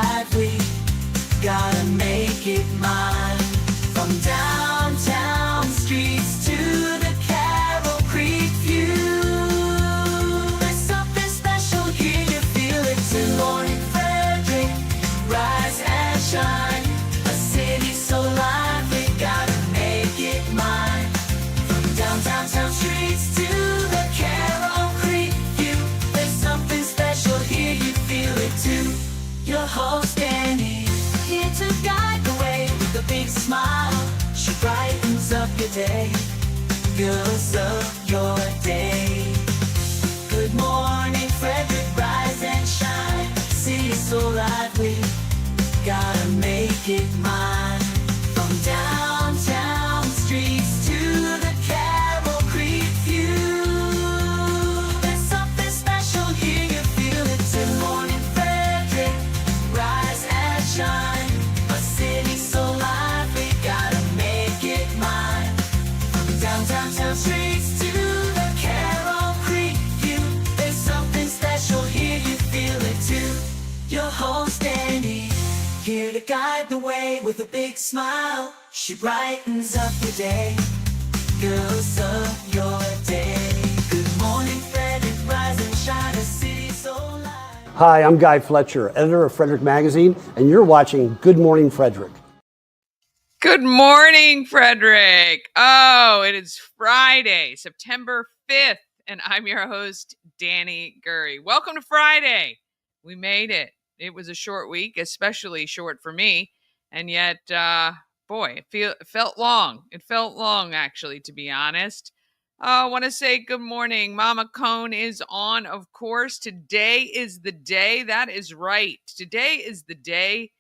lively, gotta make it mine. From downtown streets to the Carroll Creek view, there's something special here, you feel it too. Morning Frederick, rise and shine. A city so lively, gotta make it mine. From downtown streets to the Carroll Creek view, there's something special here, you feel it too. Your host Dani, here to guide the way with a big smile. She brightens up your day, fills up your day. Good morning Frederick, rise and shine. City so lively, gotta make it mine. From downtown streets to the Carroll Creek view, there's something special here, you feel it too. Morning Frederick, rise and shine. A city so lively, gotta make it mine. From downtown streets to the Carroll Creek view, there's something special here, you feel it too. Your host Dani, here to guide the way with a big smile. She brightens up your day, fills up your day. Good morning Frederick, rise and shine. A city so lively. Hi, I'm Guy Fletcher, editor of Frederick Magazine, and you're watching Good Morning Frederick. Good morning, Frederick. Oh, it is Friday, September 5th, and I'm your host, Dani Gurrie. Welcome to Friday. We made it. It was a short week, especially short for me, and yet, boy, it felt long. It felt long, actually, to be honest. I want to say good morning. Mama Cone is on, of course. Today is the day. That is right. Today is the day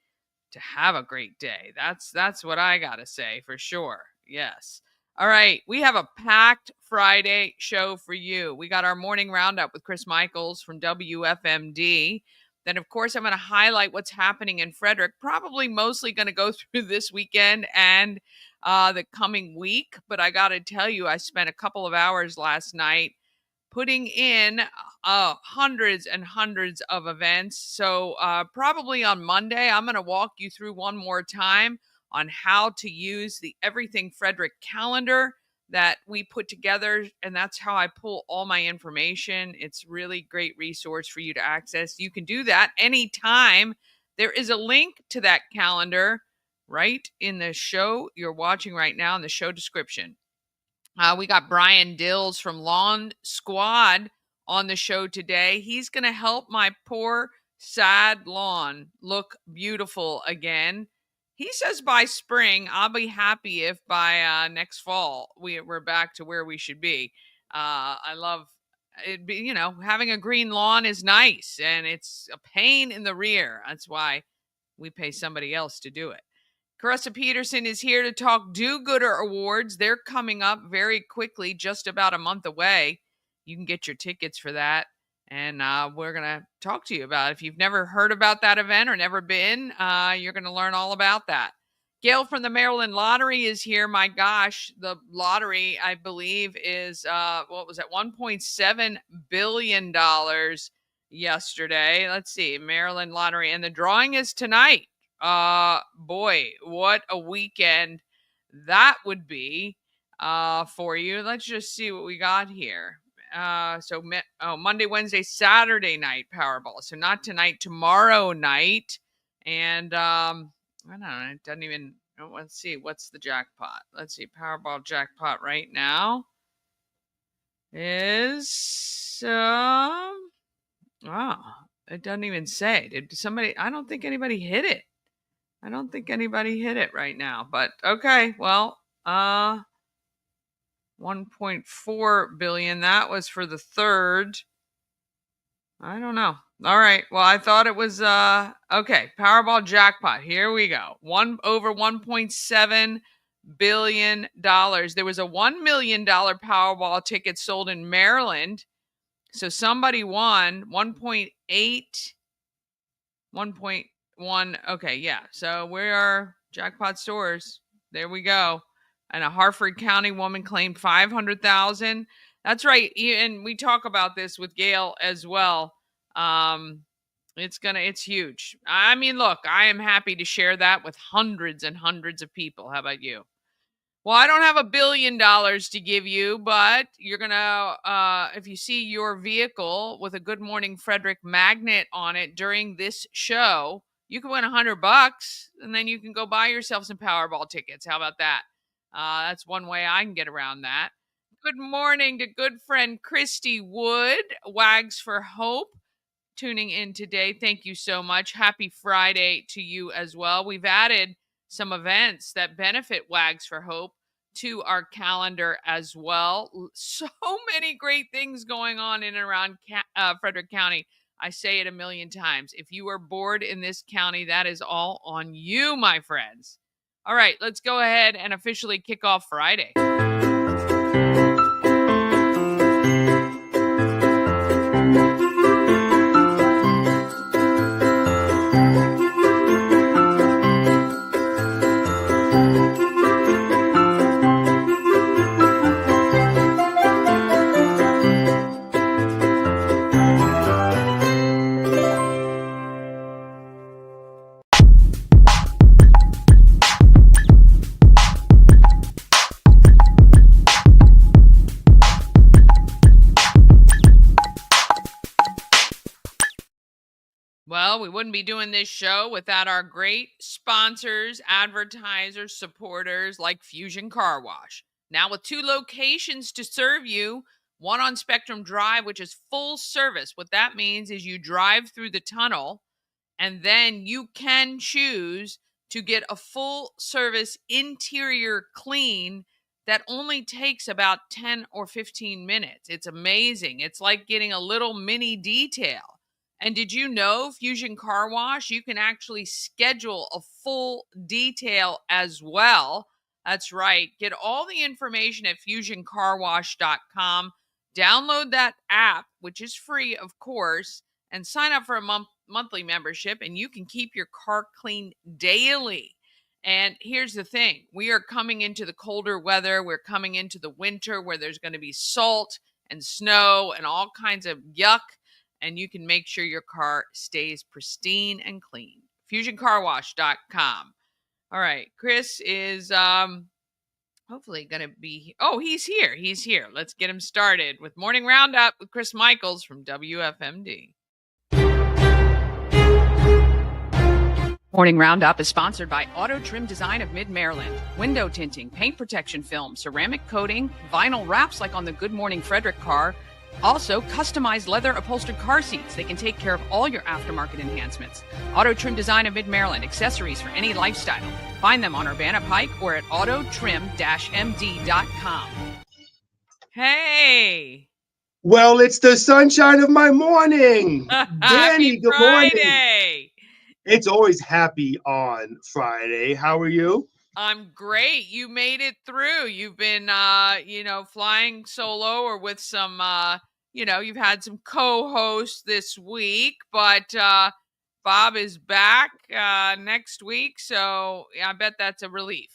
to have a great day. That's what I gotta say for sure. Yes. All right. We have a packed Friday show for you. We got our morning roundup with Chris Michaels from WFMD. Then, of course, I'm going to highlight what's happening in Frederick. Probably mostly going to go through this weekend and the coming week. But I got to tell you, I spent a couple of hours last night putting in hundreds and hundreds of events. So probably on Monday, I'm going to walk you through one more time on how to use the Everything Frederick calendar that we put together. And that's how I pull all my information. It's really great resource for you to access. You can do that anytime. There is a link to that calendar right in the show you're watching right now in the show description. We got Brian Dills from Lawn Squad on the show today. He's going to help my poor, sad lawn look beautiful again. He says by spring. I'll be happy if by next fall we're back to where we should be. I love it. Having a green lawn is nice, and it's a pain in the rear. That's why we pay somebody else to do it. Caressa Peterson is here to talk Do-Gooder Awards. They're coming up very quickly, just about a month away. You can get your tickets for that, and we're going to talk to you about it. If you've never heard about that event or never been, you're going to learn all about that. Gail from the Maryland Lottery is here. My gosh, the lottery, I believe, is, $1.7 billion yesterday. Let's see, Maryland Lottery, and the drawing is tonight. Boy, what a weekend that would be for you. Let's just see what we got here. Monday, Wednesday, Saturday night Powerball. So not tonight, tomorrow night. And I don't know, it doesn't even, let's see, what's the jackpot? Let's see, Powerball jackpot right now is, it doesn't even say. Did somebody, I don't think anybody hit it. I don't think anybody hit it right now, but okay. Well, 1.4 billion. That was for the third. I don't know. All right. Well, I thought it was, okay. Powerball jackpot. Here we go. Over $1.7 billion. There was a $1 million Powerball ticket sold in Maryland. So somebody won 1.1. Okay, yeah. So we are jackpot stores. There we go. And a Harford County woman claimed $500,000. That's right. And we talk about this with Gail as well. It's huge. I mean, look, I am happy to share that with hundreds and hundreds of people. How about you? Well, I don't have $1 billion to give you, but you're going to, if you see your vehicle with a Good Morning Frederick magnet on it during this show, you can win $100 and then you can go buy yourself some Powerball tickets. How about that? That's one way I can get around that. Good morning to good friend Christy Wood, Wags for Hope, tuning in today. Thank you so much. Happy Friday to you as well. We've added some events that benefit Wags for Hope to our calendar as well. So many great things going on in and around Frederick County. I say it a million times. If you are bored in this county, that is all on you, my friends. All right, let's go ahead and officially kick off Friday. Well, we wouldn't be doing this show without our great sponsors, advertisers, supporters like Fusion Car Wash. Now with 2 locations to serve you, one on Spectrum Drive, which is full service. What that means is you drive through the tunnel and then you can choose to get a full service interior clean that only takes about 10 or 15 minutes. It's amazing. It's like getting a little mini detail. And did you know, Fusion Car Wash, you can actually schedule a full detail as well. That's right. Get all the information at fusioncarwash.com. Download that app, which is free, of course, and sign up for a monthly membership, and you can keep your car clean daily. And here's the thing. We are coming into the colder weather. We're coming into the winter where there's going to be salt and snow and all kinds of yuck. And you can make sure your car stays pristine and clean. FusionCarWash.com. All right. Chris is hopefully going to be... Oh, he's here. He's here. Let's get him started with Morning Roundup with Chris Michaels from WFMD. Morning Roundup is sponsored by Auto Trim Design of Mid-Maryland. Window tinting, paint protection film, ceramic coating, vinyl wraps like on the Good Morning Frederick car. Also, customized leather upholstered car seats. They can take care of all your aftermarket enhancements. Auto Trim Design of Mid-Maryland. Accessories for any lifestyle. Find them on Urbana Pike or at autotrim-md.com. Hey! Well, it's the sunshine of my morning. Happy Dani, good Friday! morning. It's always happy on Friday. How are you? I'm great. You made it through. You've been, flying solo or with some, you've had some co-hosts this week, but Bob is back next week. So I bet that's a relief.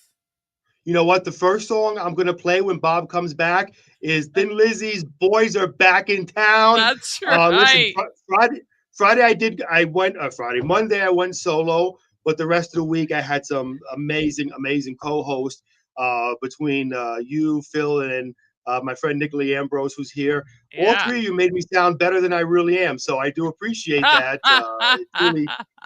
You know what? The first song I'm going to play when Bob comes back is Thin Lizzy's Boys Are Back in Town. That's right. Listen, Monday I went solo. But the rest of the week, I had some amazing co-hosts between you, Phil, and my friend Nicolai Ambrose, who's here. Yeah. All 3 of you made me sound better than I really am. So I do appreciate that.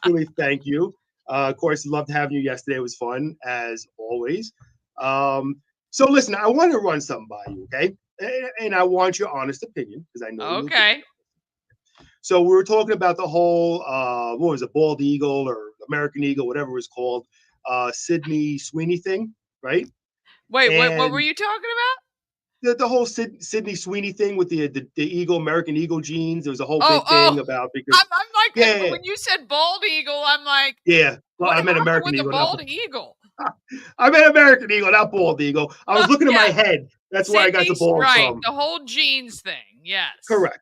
Really thank you. Of course, loved having you yesterday. It was fun, as always. So listen, I want to run something by you, okay? And I want your honest opinion, because I know. Okay. So we were talking about the whole, what was it, Bald Eagle or American Eagle, whatever it was called, Sydney Sweeney thing, right? Wait, what were you talking about? The whole Sydney Sweeney thing with the Eagle, American Eagle jeans. There was a whole big thing about because I'm like, when you said Bald Eagle, I'm like, yeah. Well, I meant American Eagle. The Bald Eagle. I meant American Eagle, not Bald Eagle. I was looking at my head. That's where I got the bald from. The whole jeans thing. Yes. Correct.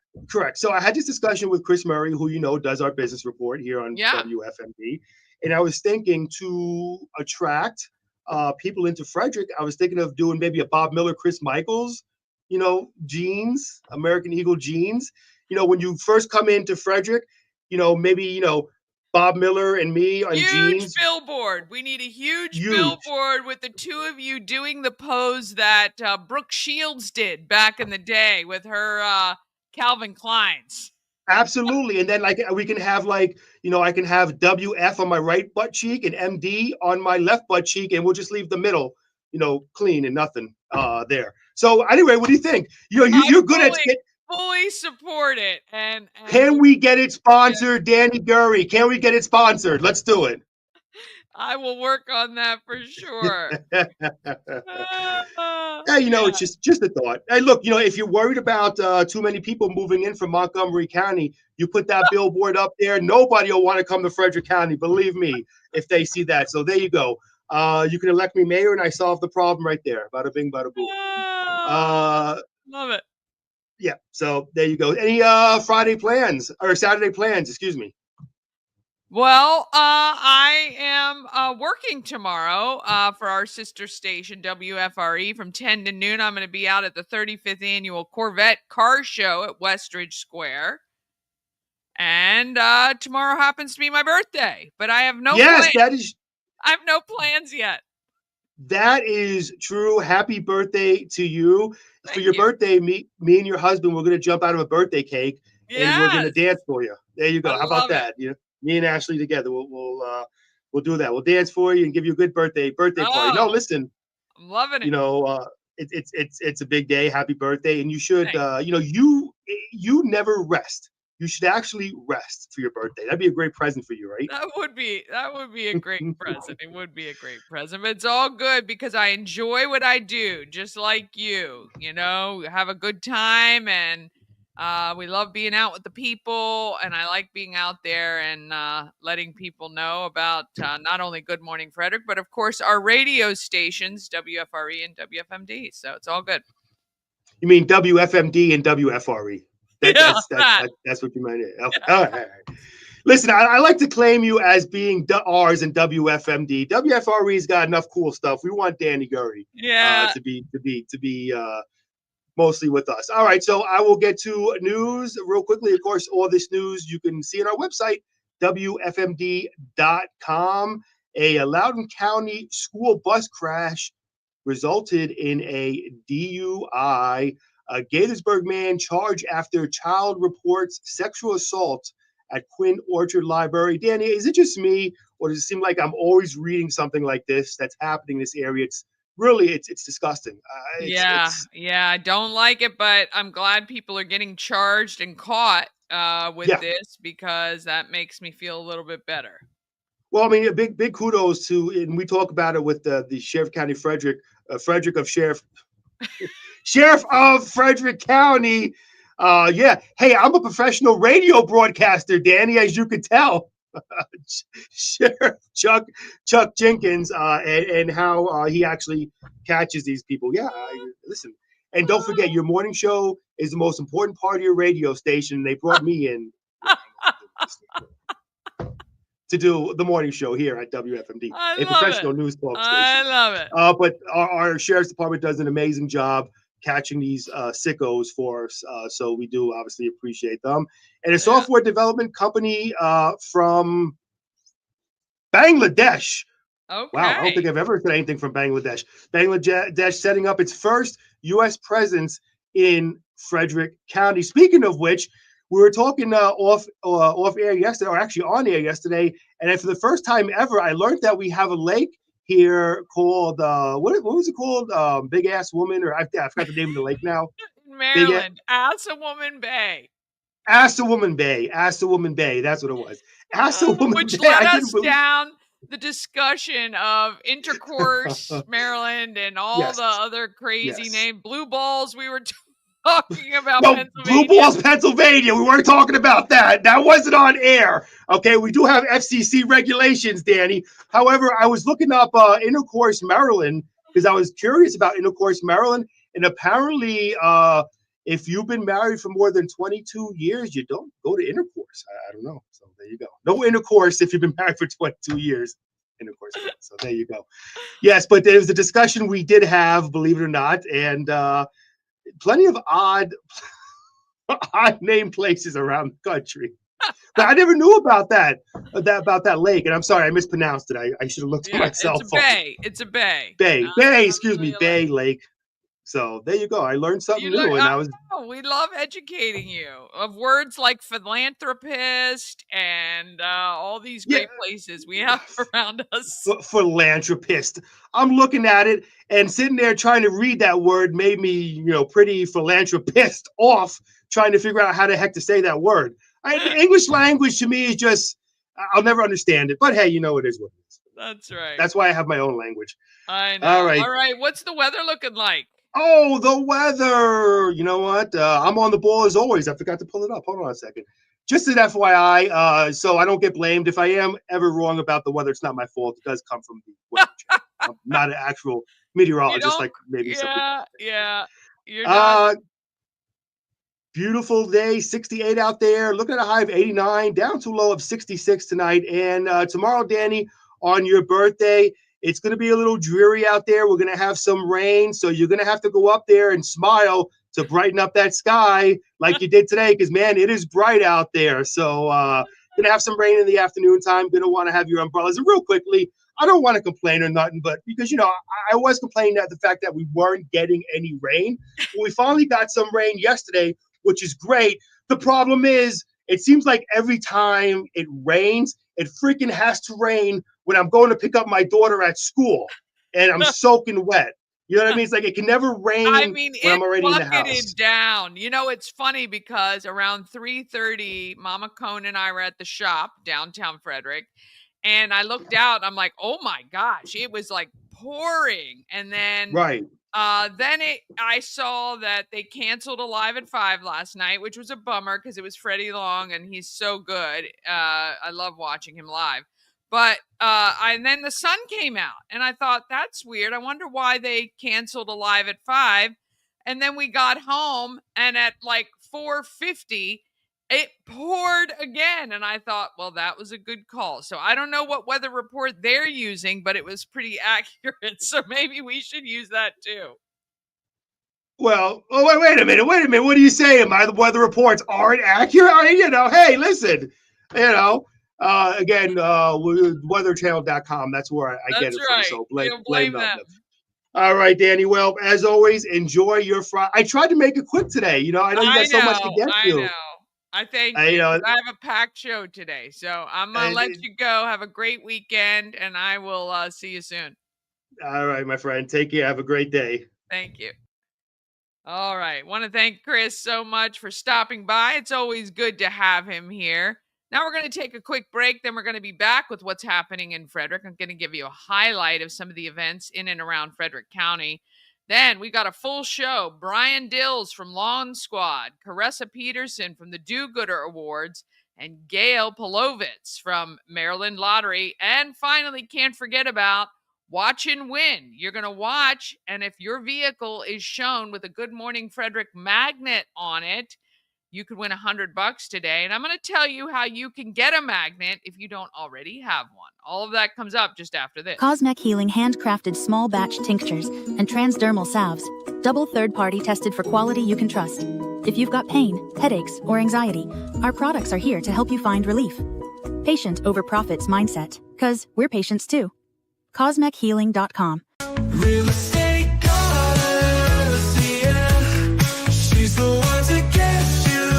So I had this discussion with Chris Murray, who does our business report here on WFMD. And I was thinking to attract people into Frederick, I was thinking of doing maybe a Bob Miller, Chris Michaels, jeans, American Eagle jeans. When you first come into Frederick, maybe Bob Miller and me on Huge jeans. billboard. We need a huge Huge. billboard with the two of you doing the pose that Brooke Shields did back in the day with her Calvin Kleins. Absolutely. And then we can have I can have WF on my right butt cheek and MD on my left butt cheek, and we'll just leave the middle, clean and nothing there. So anyway, what do you think? You're good at fully support it. And can we get it sponsored, Dani Gurrie? Can we get it sponsored? Let's do it. I will work on that for sure. It's just a thought. Hey, look, if you're worried about too many people moving in from Montgomery County, you put that billboard up there. Nobody will want to come to Frederick County, believe me, if they see that. So there you go. You can elect me mayor, and I solve the problem right there. Bada bing, bada boom. Love it. Yeah. So there you go. Any Friday plans or Saturday plans? Excuse me. Well, I am working tomorrow for our sister station, WFRE, from 10 to noon. I'm going to be out at the 35th Annual Corvette Car Show at Westridge Square. And tomorrow happens to be my birthday, but I have no plans. I have no plans yet. That is true. Happy birthday to you. For your birthday, me and your husband, we're going to jump out of a birthday cake and we're going to dance for you. There you go. How about that? Me and Ashley together, we'll do that. We'll dance for you and give you a good birthday party. No, listen, I'm loving it. It's a big day. Happy birthday, and you should you never rest. You should actually rest for your birthday. That'd be a great present for you, right? That would be a great present. It would be a great present. But it's all good because I enjoy what I do, just like you. Have a good time, and we love being out with the people, and I like being out there and letting people know about not only Good Morning Frederick, but of course our radio stations, WFRE and WFMD. So it's all good. You mean WFMD and WFRE? That's what you meant. Okay. All right. Listen, I like to claim you as being ours and WFMD. WFRE's got enough cool stuff. We want Dani Gurrie to be mostly with us. All right, so I will get to news real quickly. Of course, all this news you can see on our website, WFMD.com. A Loudoun County school bus crash resulted in a DUI. A Gaithersburg man charged after child reports sexual assault at Quinn Orchard Library. Dani, is it just me, or does it seem like I'm always reading something like this that's happening in this area? It's disgusting. I don't like it, but I'm glad people are getting charged and caught with this, because that makes me feel a little bit better. Well, I mean, a big kudos to, and we talk about it with the Sheriff County Frederick Sheriff of Frederick County. Hey, I'm a professional radio broadcaster, Dani, as you could tell. Sheriff Chuck Jenkins, and how he actually catches these people. Listen, and don't forget, your morning show is the most important part of your radio station. They brought me in to do the morning show here at WFMD, a professional news talk station. I love it. But our sheriff's department does an amazing job catching these sickos for us. So we do obviously appreciate them. And a software development company from Bangladesh. Okay. Wow, I don't think I've ever said anything from Bangladesh. Bangladesh setting up its first U.S. presence in Frederick County. Speaking of which, we were talking off air yesterday, or actually on air yesterday, and then for the first time ever, I learned that we have a lake here called what was it called? Big Ass Woman, or I forgot the name of the lake now. Maryland, Assawoman Bay. Assawoman Bay. That's what it was. Assawoman Which Bay. led us down the discussion of Intercourse, Maryland, and all the other crazy name Blue Balls. We were talking about Pennsylvania. Blue Balls, Pennsylvania. We weren't talking about that. That wasn't on air. Okay, we do have FCC regulations, Dani. However, I was looking up Intercourse, Maryland, because I was curious about Intercourse, Maryland, and apparently, if you've been married for more than 22 years, you don't go to intercourse. I don't know. So there you go. No intercourse if you've been married for 22 years. Intercourse. So there you go. Yes, but there was a discussion we did have, believe it or not, and plenty of odd name places around the country. But I never knew about that lake. And I'm sorry, I mispronounced it. I should have looked at my cell phone. It's a bay. Bay, excuse me, Bay Lake. So there you go. I learned something new, and I was. We love educating you of words like philanthropist and all these great places we have around us. Philanthropist. I'm looking at it and sitting there trying to read that word made me, pretty philanthropist off trying to figure out how the heck to say that word. The English language to me is just, I'll never understand it. But hey, it is what it is. That's right. That's why I have my own language. I know. All right. What's the weather looking like? Oh, the weather. You know what? I'm on the ball as always. I forgot to pull it up. Hold on a second. Just an FYI, so I don't get blamed. If I am ever wrong about the weather, it's not my fault. It does come from the weather channel. I'm not an actual meteorologist like maybe some people. Yeah. You're not. Beautiful day, 68 out there. Looking at a high of 89, down to a low of 66 tonight. And tomorrow, Dani, on your birthday, it's going to be a little dreary out there. We're going to have some rain. So you're going to have to go up there and smile to brighten up that sky like you did today. Because, man, it is bright out there. So going to have some rain in the afternoon time. Going to want to have your umbrellas. And real quickly, I don't want to complain or nothing, but because, I was complaining at the fact that we weren't getting any rain. Well, we finally got some rain yesterday, which is great. The problem is, it seems like every time it rains, it freaking has to rain when I'm going to pick up my daughter at school and I'm soaking wet. You know what I mean? It's like it can never rain when I'm already in the house. Down. It's funny because around 3:30, Mama Cone and I were at the shop downtown Frederick, and I looked out and I'm like, oh my gosh, it was like pouring. And then I saw that they canceled Alive at 5 last night, which was a bummer because it was Freddie Long and he's so good. I love watching him live. But and then the sun came out and I thought, that's weird. I wonder why they canceled Alive at 5. And then we got home and at like 4:50, it poured again. And I thought, well, that was a good call. So I don't know what weather report they're using, but it was pretty accurate. So maybe we should use that too. Well, wait a minute. What are you saying? The weather reports aren't accurate? Hey, listen, again, weatherchannel.com. That's where I get it from. So blame them. All right, Dani. Well, as always, enjoy your Friday. I tried to make it quick today. I know you got so much to get to. I know. I thank you. I have a packed show today. So I'm going to let you go. Have a great weekend, and I will see you soon. All right, my friend. Take care. Have a great day. Thank you. All right. Want to thank Chris so much for stopping by. It's always good to have him here. Now we're going to take a quick break. Then we're going to be back with what's happening in Frederick. I'm going to give you a highlight of some of the events in and around Frederick County. Then we got a full show. Brian Dills from Lawn Squad, Caressa Peterson from the Do-Gooder Awards, and Gail Polovitz from Maryland Lottery. And finally, can't forget about Watch and Win. You're going to watch, and if your vehicle is shown with a Good Morning Frederick magnet on it, you could win $100 today. And I'm going to tell you how you can get a magnet if you don't already have one. All of that comes up just after this. Cosmec Healing handcrafted small batch tinctures and transdermal salves. Double third-party tested for quality you can trust. If you've got pain, headaches, or anxiety, our products are here to help you find relief. Patient over profits mindset, 'cause we're patients too. CosmecHealing.com. Real estate goddess, yeah. She's the one to get you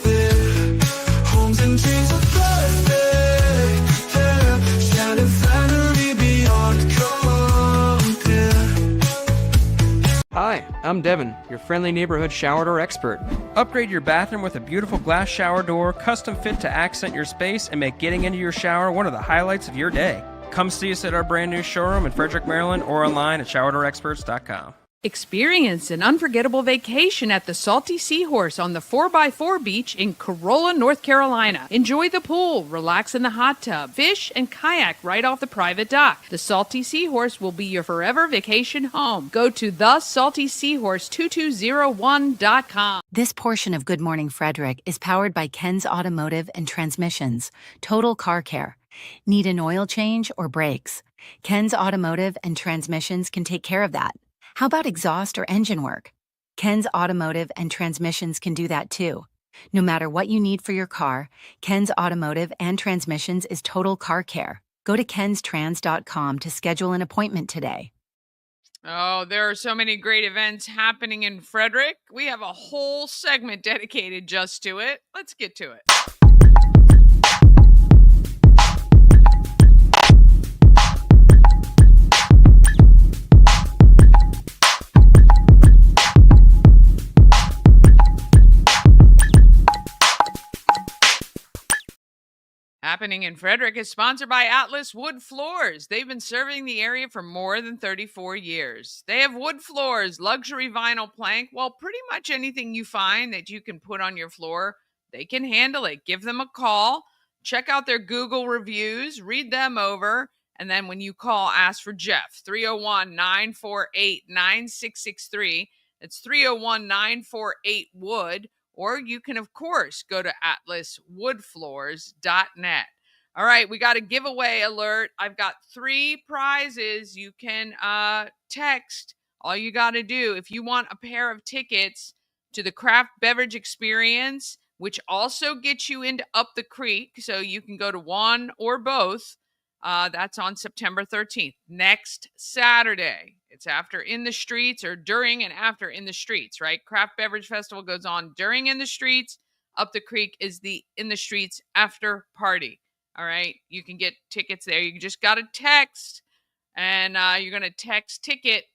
there. Homes and dreams are perfect, yeah. Shining flattery beyond compare. Hi, I'm Devin, your friendly neighborhood shower door expert. Upgrade your bathroom with a beautiful glass shower door, custom fit to accent your space and make getting into your shower one of the highlights of your day. Come see us at our brand new showroom in Frederick, Maryland, or online at showerdoorexperts.com. Experience an unforgettable vacation at the Salty Seahorse on the 4x4 beach in Corolla, North Carolina. Enjoy the pool, relax in the hot tub, fish, and kayak right off the private dock. The Salty Seahorse will be your forever vacation home. Go to thesaltyseahorse2201.com. This portion of Good Morning Frederick is powered by Ken's Automotive and Transmissions, Total Car Care. Need an oil change or brakes? Ken's Automotive and Transmissions can take care of that. How about exhaust or engine work? Ken's Automotive and Transmissions can do that too. No matter what you need for your car, Ken's Automotive and Transmissions is total car care. Go to kenstrans.com to schedule an appointment today. Oh, there are so many great events happening in Frederick. We have a whole segment dedicated just to it. Let's get to it. Happening in Frederick is sponsored by Atlas Wood Floors. They've been serving the area for more than 34 years. They have wood floors, luxury vinyl plank, well, pretty much anything you find that you can put on your floor, they can handle it. Give them a call, check out their Google reviews, read them over, and then when you call, ask for Jeff, 301-948-9663. It's 301-948-WOOD. Or you can, of course, go to atlaswoodfloors.net. All right, we got a giveaway alert. I've got 3 prizes you can text. All you got to do, if you want a pair of tickets to the craft beverage experience, which also gets you into Up the Creek, so you can go to one or both, that's on September 13th, next Saturday. It's after In the Streets, or during and after In the Streets, right? Craft Beverage Festival goes on during In the Streets. Up the Creek is the In the Streets after party. All right. You can get tickets there. You just got to text, and you're going to text ticket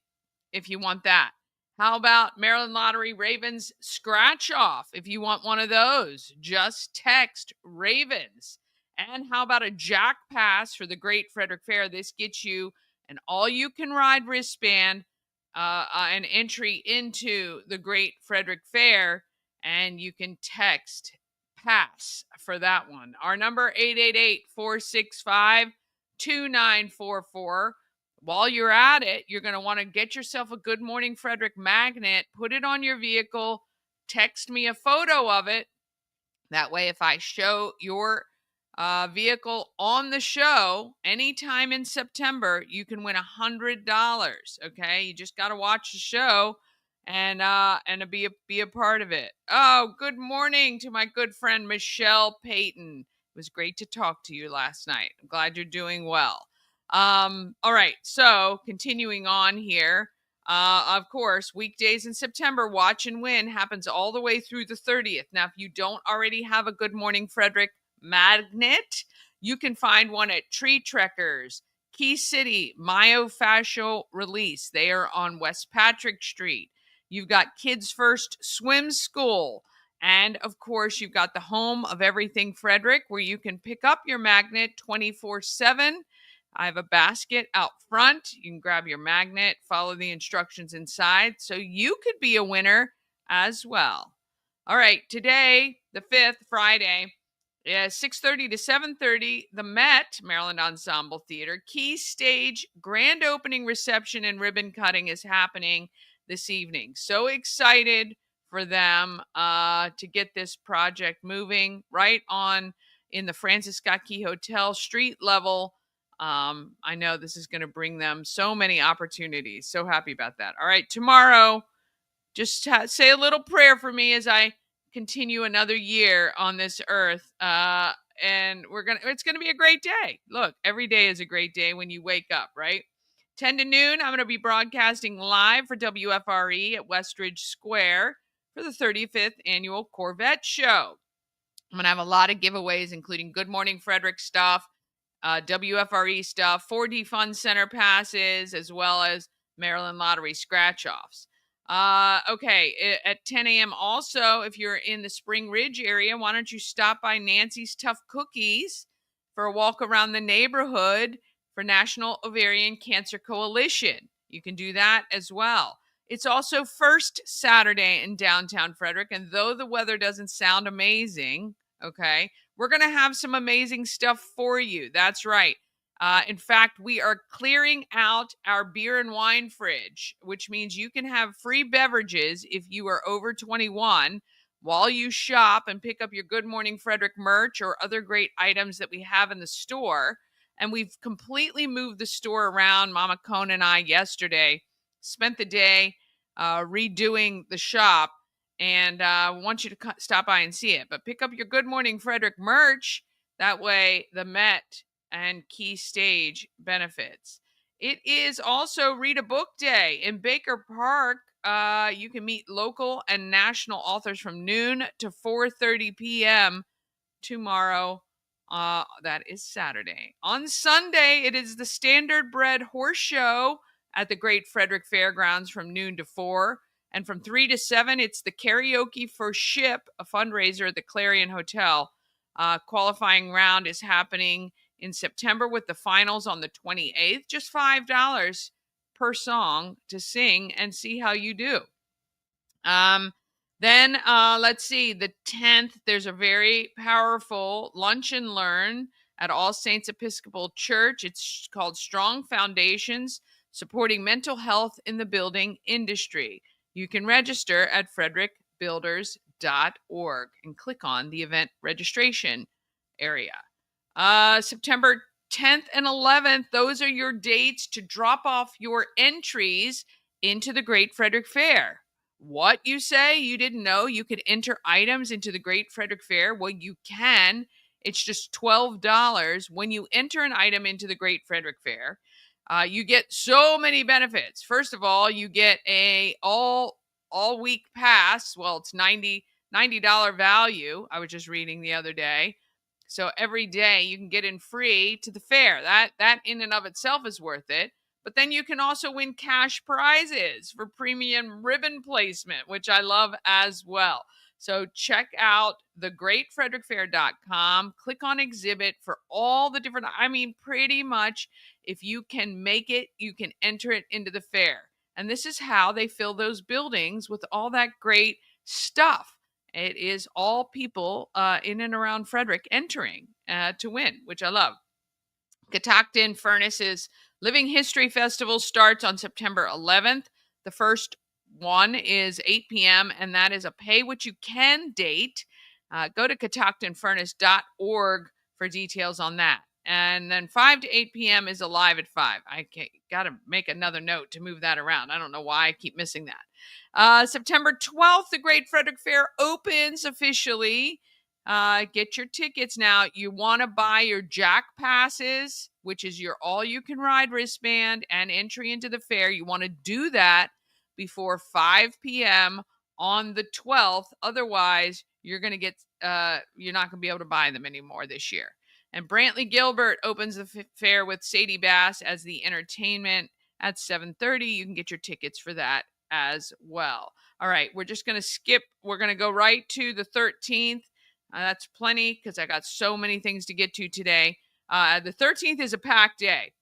if you want that. How about Maryland Lottery Ravens scratch off? If you want one of those, just text Ravens. And how about a Jack Pass for the Great Frederick Fair? This gets you an all-you-can-ride wristband, an entry into the Great Frederick Fair, and you can text PASS for that one. Our number, 888-465-2944. While you're at it, you're going to want to get yourself a Good Morning Frederick magnet, put it on your vehicle, text me a photo of it. That way, if I show your vehicle on the show anytime in September, you can win $100. Okay, you just got to watch the show and be a part of it. Oh, good morning to my good friend Michelle Payton. It was great to talk to you last night. I'm glad you're doing well. All right, so continuing on here. Of course, weekdays in September, Watch and Win happens all the way through the 30th. Now, if you don't already have a Good Morning Frederick magnet, you can find one at Tree Trekkers, Key City, Myofascial Release. They are on West Patrick Street. You've got Kids First Swim School. And, of course, you've got the home of everything Frederick, where you can pick up your magnet 24/7. I have a basket out front. You can grab your magnet, follow the instructions inside, so you could be a winner as well. All right, today, the 5th, Friday, 6:30 to 7:30, the Met, Maryland Ensemble Theater, Key Stage grand opening reception and ribbon cutting is happening this evening. So excited for them to get this project moving right on in the Francis Scott Key Hotel street level. I know this is going to bring them so many opportunities. So happy about that. All right, tomorrow, just say a little prayer for me as I continue another year on this earth. And it's going to be a great day. Look, every day is a great day when you wake up, right? 10 to noon, I'm going to be broadcasting live for WFRE at Westridge Square for the 35th annual Corvette Show. I'm going to have a lot of giveaways, including Good Morning Frederick stuff, WFRE stuff, 4D Fun Center passes, as well as Maryland Lottery scratch-offs. Okay, at 10 a.m. also, if you're in the Spring Ridge area, why don't you stop by Nancy's Tough Cookies for a walk around the neighborhood for National Ovarian Cancer Coalition. You can do that as well. It's also First Saturday in downtown Frederick, and though the weather doesn't sound amazing, okay, we're going to have some amazing stuff for you. That's right. In fact, we are clearing out our beer and wine fridge, which means you can have free beverages if you are over 21 while you shop and pick up your Good Morning Frederick merch or other great items that we have in the store. And we've completely moved the store around. Mama Cone and I yesterday spent the day redoing the shop. and want you to stop by and see it. But pick up your Good Morning Frederick merch. That way the Met and Key Stage benefits. It is also Read a Book Day in Baker Park. You can meet local and national authors from noon to 4:30 p.m. tomorrow. That is Saturday. On Sunday, it is the Standard Bread Horse Show at the Great Frederick Fairgrounds from noon to 4. And from 3 to 7, it's the Karaoke for Ship, a fundraiser at the Clarion Hotel. Qualifying round is happening in September with the finals on the 28th. Just $5 per song to sing and see how you do. Then let's see, the 10th, there's a very powerful lunch and learn at All Saints Episcopal Church. It's called Strong Foundations, Supporting Mental Health in the Building Industry. You can register at frederickbuilders.org and click on the event registration area. September 10th and 11th, those are your dates to drop off your entries into the Great Frederick Fair. What, you say? You didn't know you could enter items into the Great Frederick Fair? Well, you can. It's just $12 when you enter an item into the Great Frederick Fair. You get so many benefits. First of all, you get a all week pass. Well, it's $90 value. I was just reading the other day. So every day you can get in free to the fair. That in and of itself is worth it. But then you can also win cash prizes for premium ribbon placement, which I love as well. So check out thegreatfrederickfair.com. Click on exhibit for all the different, pretty much if you can make it, you can enter it into the fair. And this is how they fill those buildings with all that great stuff. It is all people in and around Frederick entering to win, which I love. Catoctin Furnace's Living History Festival starts on September 11th. The first one is 8 p.m., and that is a pay what you can date. Go to catoctinfurnace.org for details on that. And then 5 to 8 p.m. is a live at 5. I got to make another note to move that around. I don't know why I keep missing that. September 12th, the Great Frederick Fair opens officially. Get your tickets now. You want to buy your Jack passes, which is your all-you-can-ride wristband and entry into the fair. You want to do that before 5 p.m. on the 12th. Otherwise, you're going to get you're not going to be able to buy them anymore this year. And Brantley Gilbert opens the fair with Sadie Bass as the entertainment at 7:30. You can get your tickets for that as well. All right, we're just going to skip. We're going to go right to the 13th. That's plenty because I got so many things to get to today. The 13th is a packed day.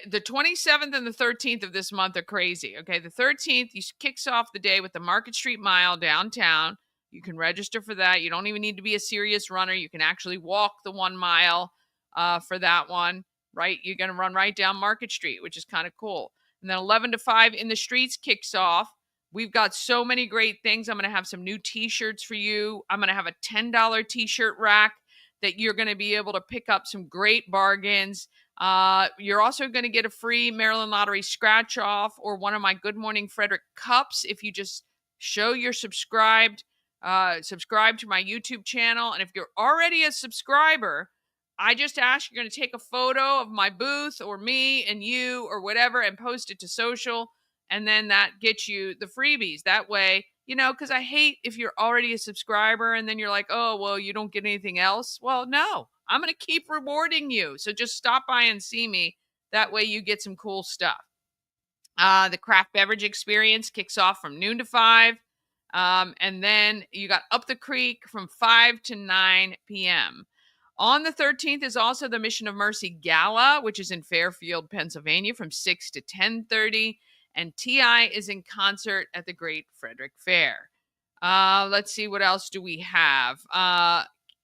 The 27th and the 13th of this month are crazy. Okay, the 13th kicks off the day with the Market Street Mile downtown. You can register for that. You don't even need to be a serious runner. You can actually walk the 1 mile for that one, right? You're going to run right down Market Street, which is kind of cool. And then 11 to 5 in the streets kicks off. We've got so many great things. I'm going to have some new t-shirts for you. I'm going to have a $10 t-shirt rack that you're going to be able to pick up some great bargains. You're also going to get a free Maryland Lottery scratch off or one of my Good Morning Frederick cups if you just show you're subscribed to my YouTube channel. And if you're already a subscriber, I just ask you're going to take a photo of my booth or me and you or whatever and post it to social. And then that gets you the freebies. That way, because I hate if you're already a subscriber and then you're like, oh, well, you don't get anything else. Well, no, I'm going to keep rewarding you. So just stop by and see me. That way you get some cool stuff. The craft beverage experience kicks off from noon to 5. And then you got Up the Creek from 5 to 9 p.m. On the 13th is also the Mission of Mercy Gala, which is in Fairfield, Pennsylvania from 6 to 10:30. And T.I. is in concert at the Great Frederick Fair. Let's see, what else do we have?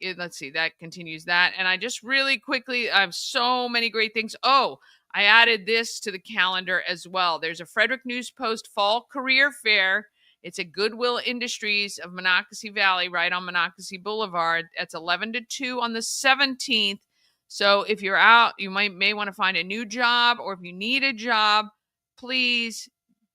Let's see, that continues that. And I just really quickly, I have so many great things. Oh, I added this to the calendar as well. There's a Frederick News Post Fall Career Fair. It's at Goodwill Industries of Monocacy Valley, right on Monocacy Boulevard. That's 11 to 2 on the 17th. So if you're out, you may want to find a new job, or if you need a job, please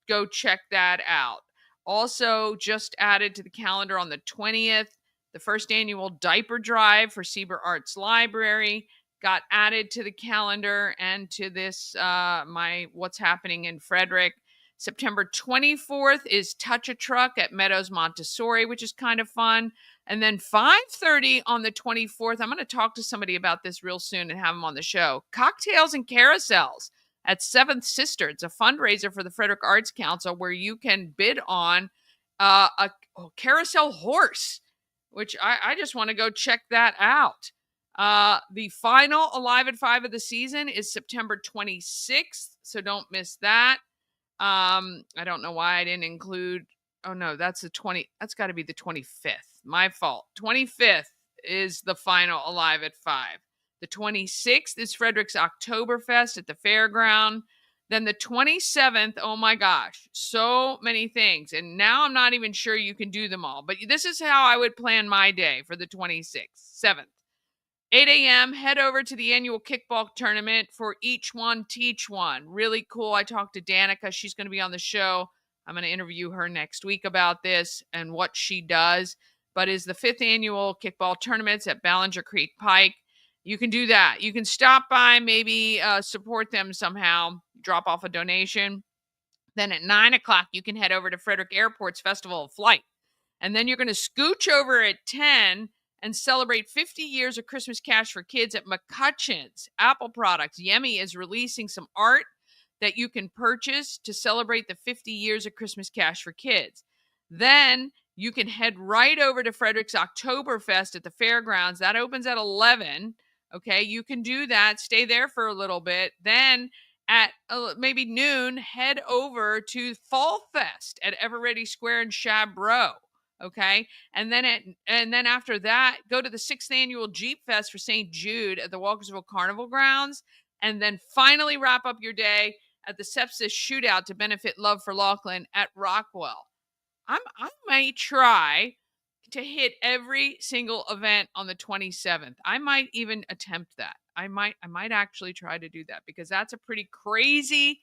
go check that out. Also, just added to the calendar on the 20th, the first annual diaper drive for Sieber Arts Library got added to the calendar and to this, my What's Happening in Frederick. September 24th is Touch a Truck at Meadows Montessori, which is kind of fun. And then 5:30 on the 24th, I'm going to talk to somebody about this real soon and have them on the show. Cocktails and carousels at Seventh Sister. It's a fundraiser for the Frederick Arts Council where you can bid on a carousel horse, which I just want to go check that out. The final Alive at 5 of the season is September 26th, so don't miss that. I don't know why I didn't include. Oh no, that's got to be the 25th. My fault. 25th is the final Alive at 5. The 26th is Frederick's Oktoberfest at the fairground. Then the 27th, oh my gosh, so many things. And now I'm not even sure you can do them all. But this is how I would plan my day for the 26th. 7th. 8 a.m., head over to the annual kickball tournament for Each One, Teach One. Really cool. I talked to Danica. She's going to be on the show. I'm going to interview her next week about this and what she does. But is the 5th annual kickball tournaments at Ballinger Creek Pike. You can do that. You can stop by, maybe support them somehow, drop off a donation. Then at 9 o'clock, you can head over to Frederick Airport's Festival of Flight. And then you're going to scooch over at 10 and celebrate 50 years of Christmas cash for kids at McCutcheon's. Apple Products. Yemi is releasing some art that you can purchase to celebrate the 50 years of Christmas cash for kids. Then you can head right over to Frederick's Oktoberfest at the fairgrounds. That opens at 11. Okay, you can do that. Stay there for a little bit. Then at maybe noon, head over to Fall Fest at Everready Square in Chabreau. Okay, and then after that, go to the 6th annual Jeep Fest for St. Jude at the Walkersville Carnival Grounds, and then finally wrap up your day at the Sepsis Shootout to benefit Love for Laughlin at Rockwell. I might try to hit every single event on the 27th. I might even attempt that. I might actually try to do that because that's a pretty crazy,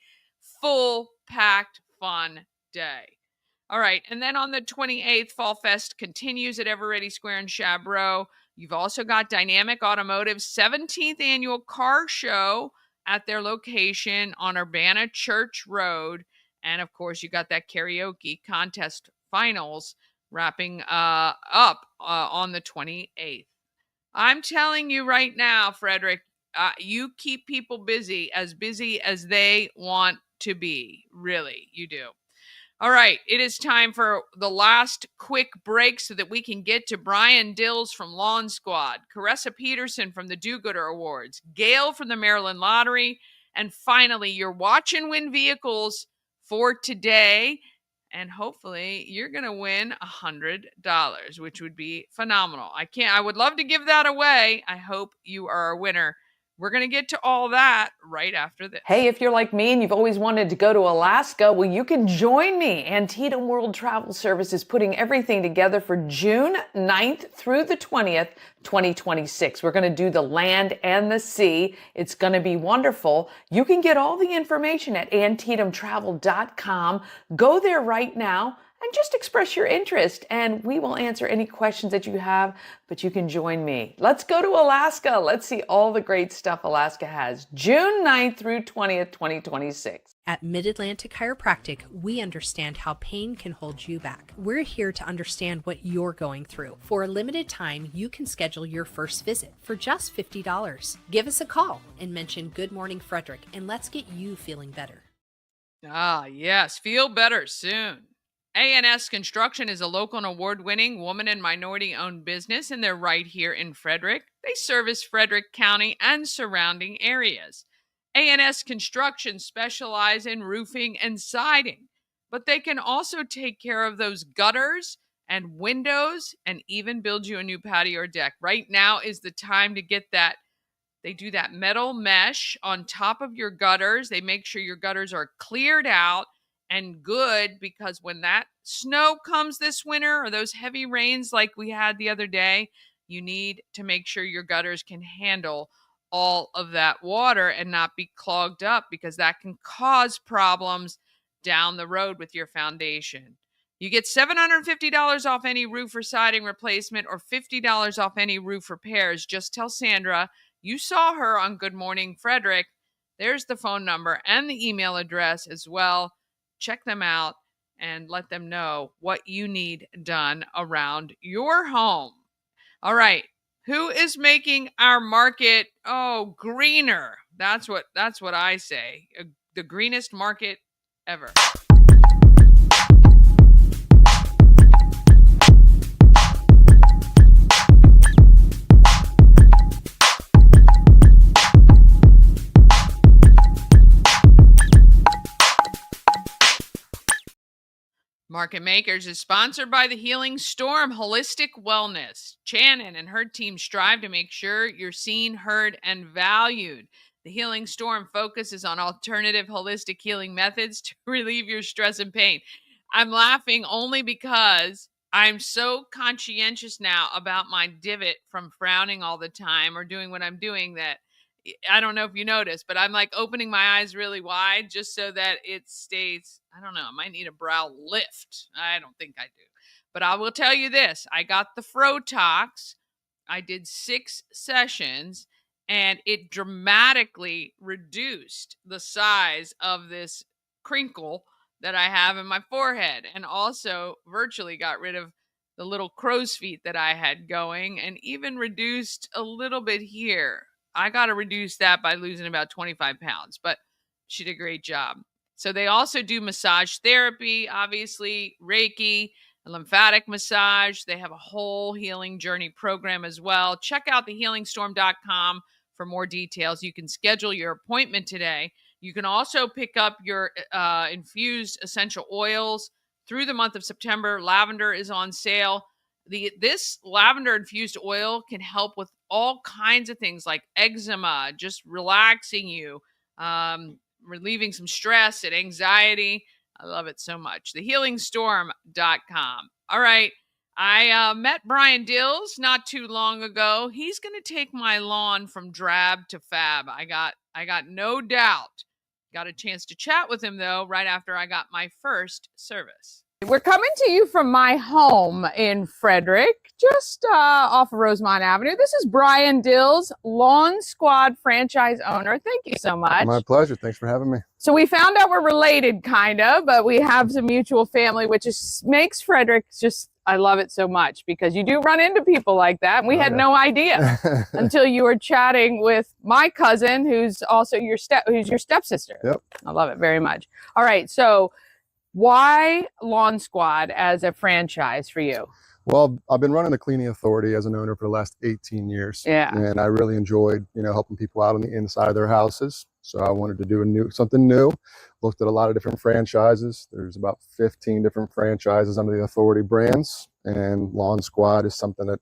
full, packed, fun day. All right, and then on the 28th, Fall Fest continues at Everready Square in Chabreau. You've also got Dynamic Automotive's 17th annual car show at their location on Urbana Church Road. And of course, you got that karaoke contest finals wrapping up on the 28th. I'm telling you right now, Frederick, you keep people busy as they want to be. Really, you do. All right, it is time for the last quick break so that we can get to Brian Dills from Lawn Squad, Caressa Peterson from the Do-Gooder Awards, Gail from the Maryland Lottery, and finally, your watch and win vehicles for today. And hopefully, you're going to win $100, which would be phenomenal. I would love to give that away. I hope you are a winner. We're going to get to all that right after this. Hey, if you're like me and you've always wanted to go to Alaska, well, you can join me. Antietam World Travel Service is putting everything together for June 9th through the 20th, 2026. We're going to do the land and the sea. It's going to be wonderful. You can get all the information at AntietamTravel.com. Go there right now and just express your interest, and we will answer any questions that you have, but you can join me. Let's go to Alaska. Let's see all the great stuff Alaska has. June 9th through 20th, 2026. At Mid-Atlantic Chiropractic, we understand how pain can hold you back. We're here to understand what you're going through. For a limited time, you can schedule your first visit for just $50. Give us a call and mention Good Morning Frederick, and let's get you feeling better. Ah, yes, feel better soon. A&S Construction is a local and award-winning woman and minority-owned business, and they're right here in Frederick. They service Frederick County and surrounding areas. A&S Construction specialize in roofing and siding, but they can also take care of those gutters and windows and even build you a new patio or deck. Right now is the time to get that. They do that metal mesh on top of your gutters. They make sure your gutters are cleared out and good, because when that snow comes this winter or those heavy rains like we had the other day, you need to make sure your gutters can handle all of that water and not be clogged up, because that can cause problems down the road with your foundation. You get $750 off any roof or siding replacement or $50 off any roof repairs. Just tell Sandra you saw her on Good Morning Frederick. There's the phone number and the email address as well. Check them out and let them know what you need done around your home. All right. Who is making our market greener? That's what I say. The greenest market ever. Market Makers is sponsored by the Healing Storm Holistic Wellness. Shannon and her team strive to make sure you're seen, heard, and valued. The Healing Storm focuses on alternative holistic healing methods to relieve your stress and pain. I'm laughing only because I'm so conscientious now about my divot from frowning all the time or doing what I'm doing that I don't know if you noticed, but I'm like opening my eyes really wide just so that it stays. I don't know. I might need a brow lift. I don't think I do. But I will tell you this. I got the Frotox. I did 6 sessions, and it dramatically reduced the size of this crinkle that I have in my forehead, and also virtually got rid of the little crow's feet that I had going, and even reduced a little bit here. I got to reduce that by losing about 25 pounds, but she did a great job. So they also do massage therapy, obviously, Reiki, a lymphatic massage. They have a whole healing journey program as well. Check out thehealingstorm.com for more details. You can schedule your appointment today. You can also pick up your infused essential oils through the month of September. Lavender is on sale. This lavender infused oil can help with all kinds of things like eczema, just relaxing you, relieving some stress and anxiety. I love it so much. Thehealingstorm.com. All right. I met Brian Dills not too long ago. He's going to take my lawn from drab to fab. I got no doubt. Got a chance to chat with him, though, right after I got my first service. We're coming to you from my home in Frederick, just off of Rosemont Avenue. This is Brian Dills, Lawn Squad franchise owner. Thank you so much. My pleasure. Thanks for having me. So we found out we're related, kind of, but we have some mutual family, which makes Frederick just, I love it so much because you do run into people like that. And we had no idea until you were chatting with my cousin, who's also your stepsister. Yep. I love it very much. All right. So why Lawn Squad as a franchise for you? Well, I've been running the cleaning authority as an owner for the last 18 years. Yeah. And I really enjoyed, helping people out on the inside of their houses. So I wanted to do something new. Looked at a lot of different franchises. There's about 15 different franchises under the authority brands. And Lawn Squad is something that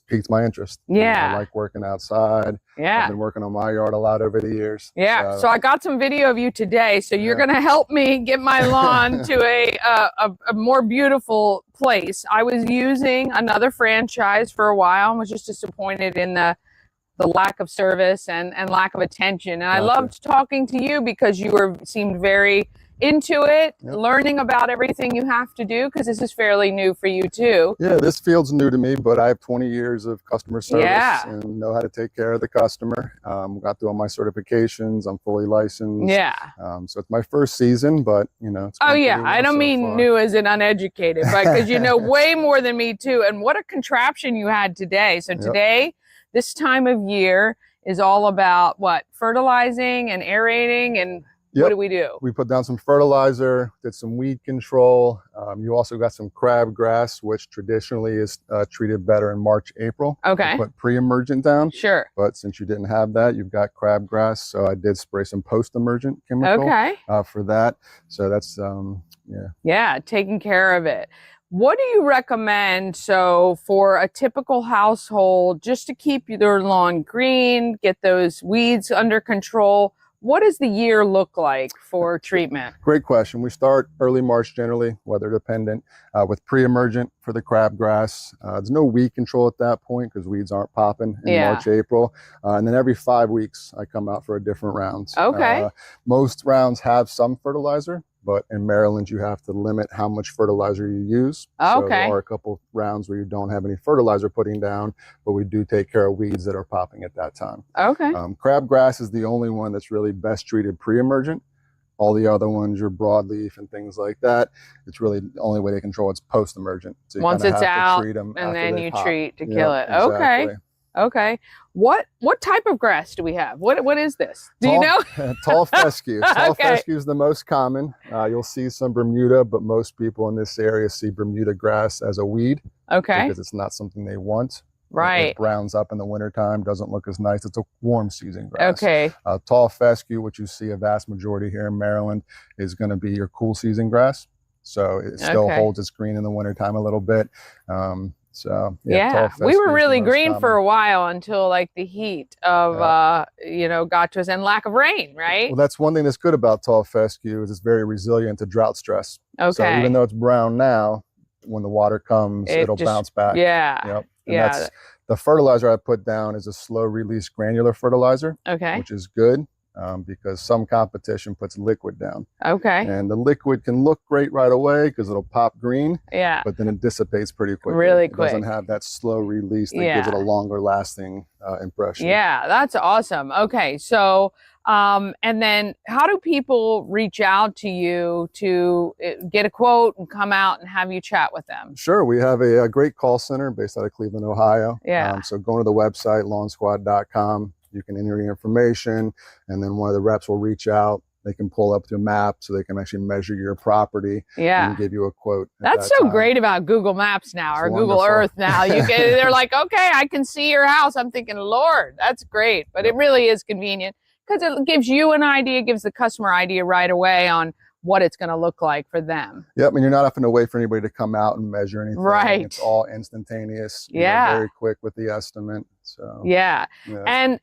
piqued my interest. Yeah. I like working outside. Yeah. I've been working on my yard a lot over the years. Yeah. So I got some video of you today. So you're going to help me get my lawn to a more beautiful place. I was using another franchise for a while and was just disappointed in the lack of service and lack of attention. And I loved talking to you because you seemed very into it, learning about everything you have to do, because this is fairly new for you too. Yeah, this field's new to me, but I have 20 years of customer service and know how to take care of the customer. Got through all my certifications. I'm fully licensed. Yeah. So it's my first season, but it's I don't mean new as in uneducated, but because you know way more than me too. And what a contraption you had today. So today, this time of year is all about what? Fertilizing and aerating and what do we do? We put down some fertilizer, did some weed control. You also got some crabgrass, which traditionally is treated better in March, April. Okay. Put pre-emergent down. Sure. But since you didn't have that, you've got crabgrass. So I did spray some post-emergent chemical for that. So that's, Yeah, taking care of it. What do you recommend, so for a typical household, just to keep their lawn green, get those weeds under control? What does the year look like for treatment? Great question. We start early March generally, weather dependent, with pre-emergent for the crabgrass. There's no weed control at that point because weeds aren't popping in March, April. And then every 5 weeks, I come out for a different round. Okay. Most rounds have some fertilizer, but in Maryland, you have to limit how much fertilizer you use. Oh, So there are a couple rounds where you don't have any fertilizer putting down, but we do take care of weeds that are popping at that time. Okay. Crabgrass is the only one that's really best treated pre-emergent. All the other ones, your broadleaf and things like that, it's really the only way to control it's post-emergent. So you Once kinda it's have to out, treat them and after then they you pop. treat to Yep, kill it. Okay. exactly. Okay. What type of grass do we have? What is this? Do you know? Tall fescue. Tall Okay. fescue is the most common. You'll see some Bermuda, but most people in this area see Bermuda grass as a weed Okay. because it's not something they want. Right. It browns up in the wintertime, doesn't look as nice. It's a warm season grass. Okay. Tall fescue, which you see a vast majority here in Maryland, is going to be your cool season grass. So it still Okay. holds its green in the wintertime a little bit. Tall Yeah, fescue we is were the really most green for common. a while until like the heat of got to us and lack of rain, right? Well, that's one thing that's good about tall fescue is it's very resilient to drought stress. Okay. So even though it's brown now, when the water comes, it'll just- bounce back. Yeah. Yep. And Yeah. that's the fertilizer I put down is a slow release granular fertilizer, Okay. which is good because some competition puts liquid down. Okay. And the liquid can look great right away because it'll pop green, Yeah. but then it dissipates pretty quickly. Really It doesn't quick. have that slow release that gives it a longer lasting impression. Yeah, that's awesome. Okay, so and then how do people reach out to you to get a quote and come out and have you chat with them? Sure. We have a great call center based out of Cleveland, Ohio. Yeah. So going to the website, lawnsquad.com, you can enter your information, and then one of the reps will reach out. They can pull up the map so they can actually measure your property Yeah. and give you a quote. at That's that so time. great about Google Maps now, It's or Google wonderful. Earth now. They're like, okay, I can see your house. I'm thinking, Lord, that's great. But it really is convenient because it gives you an idea, gives the customer idea right away on what it's going to look like for them. Yep, and you're not having to wait for anybody to come out and measure anything. Right. It's all instantaneous. Yeah. Very quick with the estimate. So Yeah. yeah. And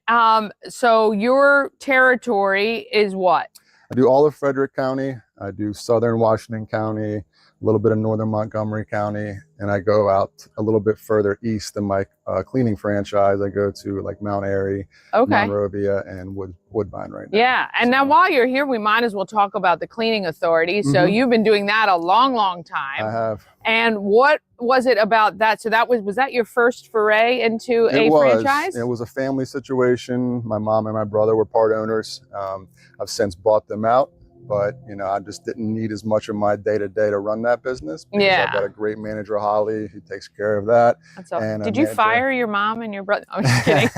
so your territory is what? I do all of Frederick County. I do southern Washington County, a little bit of northern Montgomery County, and I go out a little bit further east than my cleaning franchise. I go to like Mount Airy, Okay. Monrovia, and Woodbine right now. Yeah. And now while you're here, we might as well talk about the cleaning authority. So Mhm. you've been doing that a long, long time. I have. And what was it about that? So that was that your first foray into a franchise? It was a family situation. My mom and my brother were part owners. I've since bought them out, but I just didn't need as much of my day-to-day to run that business. Because Yeah. I've got a great manager, Holly, who takes care of that. That's all. and a Did you manager- fire your mom and your brother? I'm just kidding.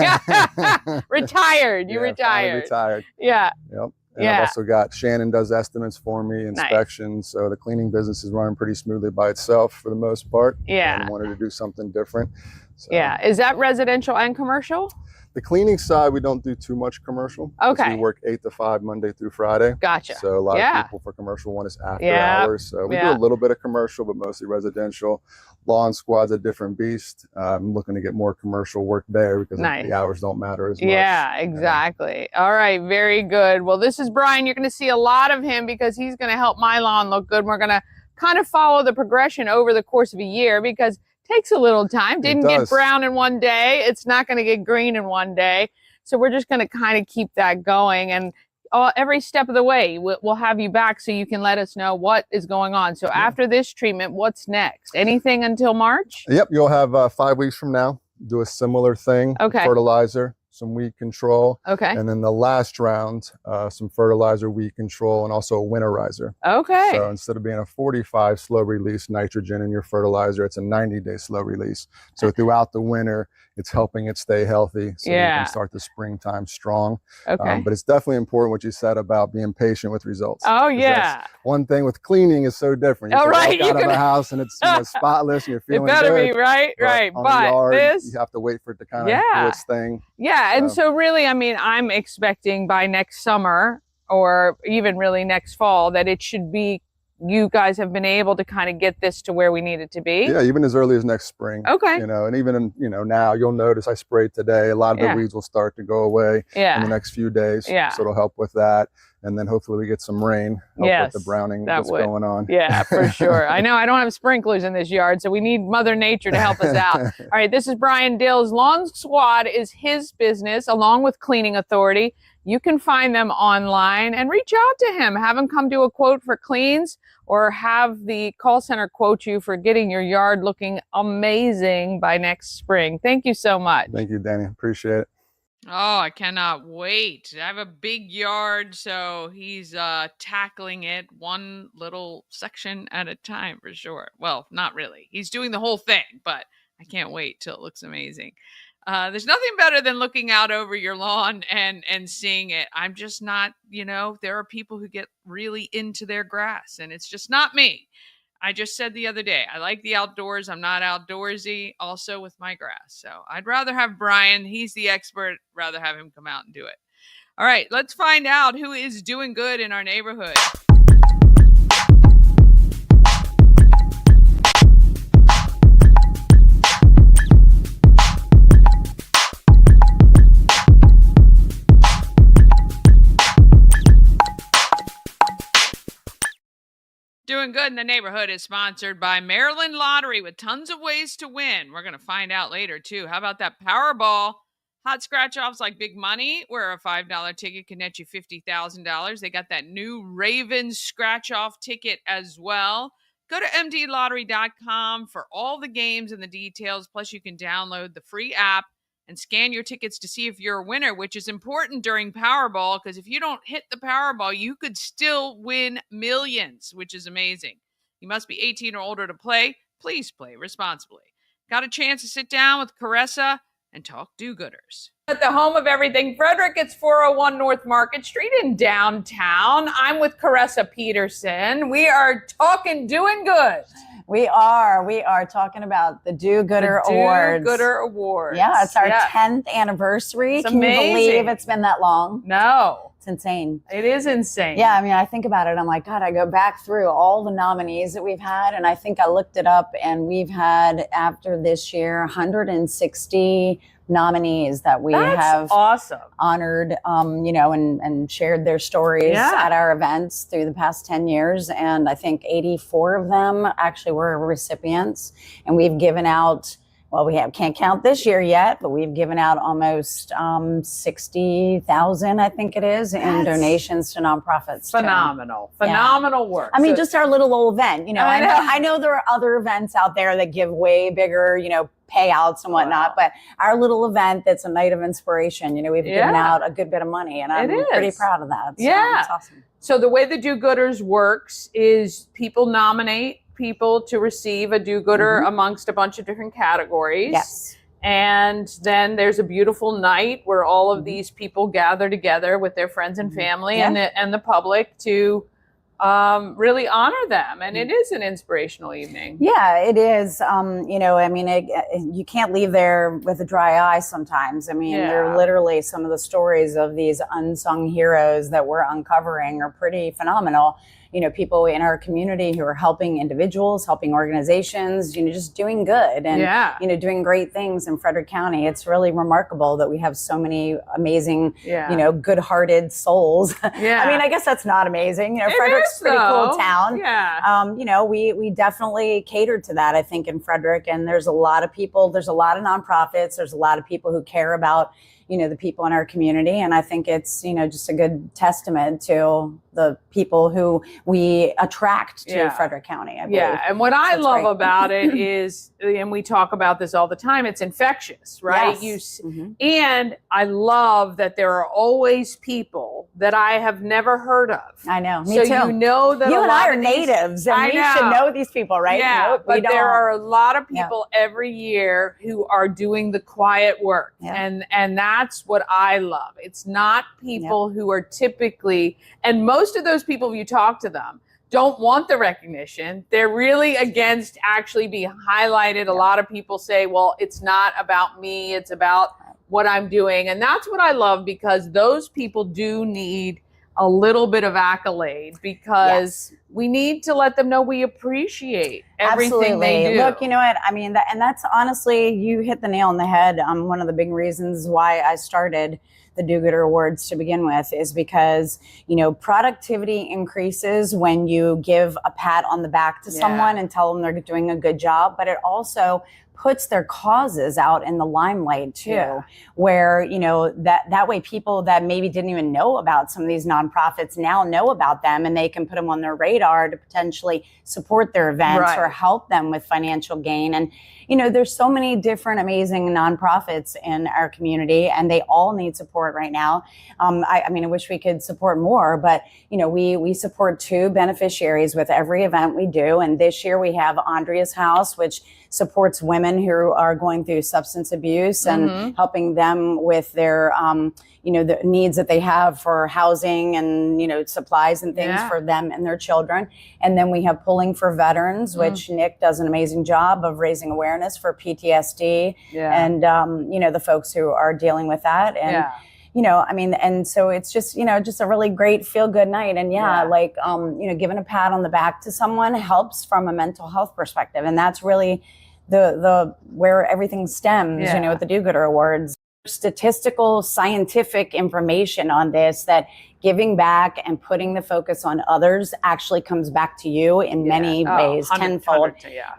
Retired. You Yeah, finally retired. retired. Yeah. Yep. And Yeah. I've also got Shannon does estimates for me, inspections. So the cleaning business is running pretty smoothly by itself for the most part. Yeah. And wanted to do something different. So Yeah. Is that residential and commercial? The cleaning side, we don't do too much commercial. Okay. We work 8 to 5 Monday through Friday. Gotcha. So a lot Yeah. of people for commercial want us after Yeah. hours. So we do Yeah. a little bit of commercial, but mostly residential. Lawn squad's a different beast. I'm looking to get more commercial work there because Nice. the hours don't matter as much. Yeah, exactly. All right, very good. Well, this is Brian. You're going to see a lot of him because he's going to help my lawn look good. We're going to kind of follow the progression over the course of a year because it takes a little time. Didn't get does. brown in one day. It's not going to get green in one day. So we're just going to kind of keep that going. And every step of the way, we'll have you back so you can let us know what is going on. So after this treatment, what's next? Anything until March? Yep, you'll have 5 weeks from now. Do a similar thing. Okay. Fertilizer, some weed control. Okay. And then the last round, some fertilizer, weed control, and also a winterizer. Okay. So instead of being a 45 slow release nitrogen in your fertilizer, it's a 90-day slow release. So throughout the winter, it's helping it stay healthy so you Yeah. can start the springtime strong. Okay. But it's definitely important what you said about being patient with results. Oh, 'Cause yeah. that's one thing with cleaning is so different. You Oh, can right, walk you out of can- a house and it's spotless and you're It feeling better good. be right. On the But yard, this, you have to wait for it to kind of Yeah. do its thing. yeah. And So- so really, I mean, I'm expecting by next summer or even really next fall that it should be, you guys have been able to kind of get this to where we need it to be. Yeah, even as early as next spring. Okay. And even in, now you'll notice I sprayed today. A lot of Yeah. the weeds will start to go away in Yeah. the next few days. Yeah. So it'll help with that. And then hopefully we get some rain, help Yes, with the browning that that's would. going on. Yeah, for sure. I know I don't have sprinklers in this yard, so we need Mother Nature to help us out. All right, this is Brian Dills. Lawn Squad is his business along with Cleaning Authority. You can find them online and reach out to him. Have him come do a quote for cleans, or have the call center quote you for getting your yard looking amazing by next spring. Thank you so much. Thank you, Dani. Appreciate it. Oh, I cannot wait. I have a big yard, so he's tackling it one little section at a time for sure. Well, not really. He's doing the whole thing, but I can't wait till it looks amazing. There's nothing better than looking out over your lawn and seeing it. I'm just not, there are people who get really into their grass, and it's just not me. I just said the other day, I like the outdoors. I'm not outdoorsy, also with my grass. So I'd rather have Brian. He's the expert. Rather have him come out and do it. All right, let's find out who is doing good in our neighborhood. Doing Good in the Neighborhood is sponsored by Maryland Lottery with tons of ways to win. We're going to find out later, too. How about that Powerball? Hot scratch-offs like big money, where a $5 ticket can net you $50,000. They got that new Ravens scratch-off ticket as well. Go to mdlottery.com for all the games and the details. Plus, you can download the free app and scan your tickets to see if you're a winner, which is important during Powerball, because if you don't hit the Powerball, you could still win millions, which is amazing. You must be 18 or older to play. Please play responsibly. Got a chance to sit down with Caressa and talk do-gooders. At the home of everything Frederick, it's 401 North Market Street in downtown. I'm with Caressa Peterson. We are talking doing good. We are talking about the Do-Gooder Awards. Do-Gooder Awards. Yeah, it's our 10th anniversary. Can you believe it's been that long? No. It's insane. It is insane. Yeah, I mean, I think about it. I'm like, God, I go back through all the nominees that we've had, and I think I looked it up, and we've had, after this year, 160 nominees that we have awesome honored, and shared their stories at our events through the past 10 years. And I think 84 of them actually were recipients. And we've given out, can't count this year yet, but we've given out almost 60,000, I think it is, in donations to nonprofits. Phenomenal work. I mean, just our little old event. I know there are other events out there that give way bigger, payouts and whatnot, but our little event that's a night of inspiration, we've given out a good bit of money, and I'm pretty proud of that. So it's awesome. So the way the Do-Gooders works is people nominate people to receive a do-gooder amongst a bunch of different categories. Yes. And then there's a beautiful night where all of these people gather together with their friends and family and the public to really honor them. And it is an inspirational evening. Yeah, it is. You can't leave there with a dry eye sometimes. I mean, they're literally some of the stories of these unsung heroes that we're uncovering are pretty phenomenal. People in our community who are helping individuals, helping organizations, just doing good and, doing great things in Frederick County. It's really remarkable that we have so many amazing, good-hearted souls. Yeah. I mean, I guess that's not amazing. Frederick's a pretty cool town. Yeah. We definitely cater to that, I think, in Frederick. And there's a lot of people, there's a lot of nonprofits, there's a lot of people who care about the people in our community. And I think it's, just a good testament to the people who we attract to Frederick County, I believe. Yeah, and what I love about it is, and we talk about this all the time, it's infectious, right? Yes. And I love that there are always people that I have never heard of. I know, me so too. That you and I are natives, and we should know these people, right? Yeah, nope, but there are a lot of people every year who are doing the quiet work, and that's what I love. It's not people who are typically, and most of those people, if you talk to them, don't want the recognition. They're really against actually being highlighted. A lot of people say, well, it's not about me, it's about what I'm doing. And that's what I love, because those people do need a little bit of accolade, because we need to let them know we appreciate everything they do. Look, you know what? I mean, and that's honestly, you hit the nail on the head. One of the big reasons why I started the Do-Gooder Awards to begin with is because, productivity increases when you give a pat on the back to someone and tell them they're doing a good job, but it also puts their causes out in the limelight too, where, you know, that way people that maybe didn't even know about some of these nonprofits now know about them, and they can put them on their radar to potentially support their events or help them with financial gain. And, you know, there's so many different amazing nonprofits in our community, and they all need support right now. I mean, I wish we could support more, but, you know, we support 2 beneficiaries with every event we do. And this year we have Andrea's House, which supports women who are going through substance abuse and helping them with their, you know, the needs that they have for housing and, you know, supplies and things for them and their children. And then we have Pulling for Veterans, which Nick does an amazing job of raising awareness for PTSD and, you know, the folks who are dealing with that. And, you know, I mean, and so it's just, you know, just a really great feel good night. And like, you know, giving a pat on the back to someone helps from a mental health perspective. And that's really the where everything stems, you know, with the Do-Gooder Awards. Statistical, scientific information on this, that giving back and putting the focus on others actually comes back to you in many ways, tenfold.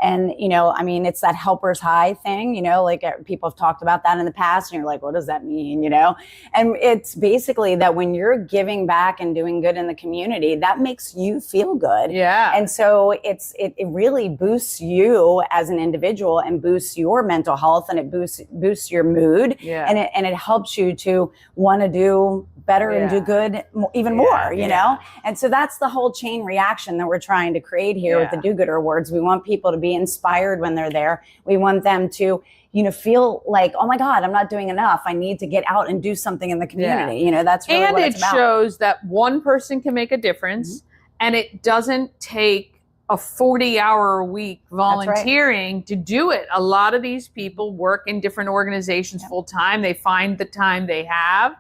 And, you know, I mean, it's that helper's high thing, you know, like people have talked about that in the past, and you're like, what does that mean? You know, and it's basically that when you're giving back and doing good in the community, that makes you feel good. And so it really boosts you as an individual and boosts your mental health, and it boosts your mood. And it helps you to want to do better and do good even more, you know? And so that's the whole chain reaction that we're trying to create here with the Do-Gooder Awards. We want people to be inspired when they're there. We want them to, you know, feel like, oh my God, I'm not doing enough. I need to get out and do something in the community. You know, that's really what it's about. And it shows that one person can make a difference, and it doesn't take a 40-hour-a-week volunteering to do it. A lot of these people work in different organizations full time. They find the time they have,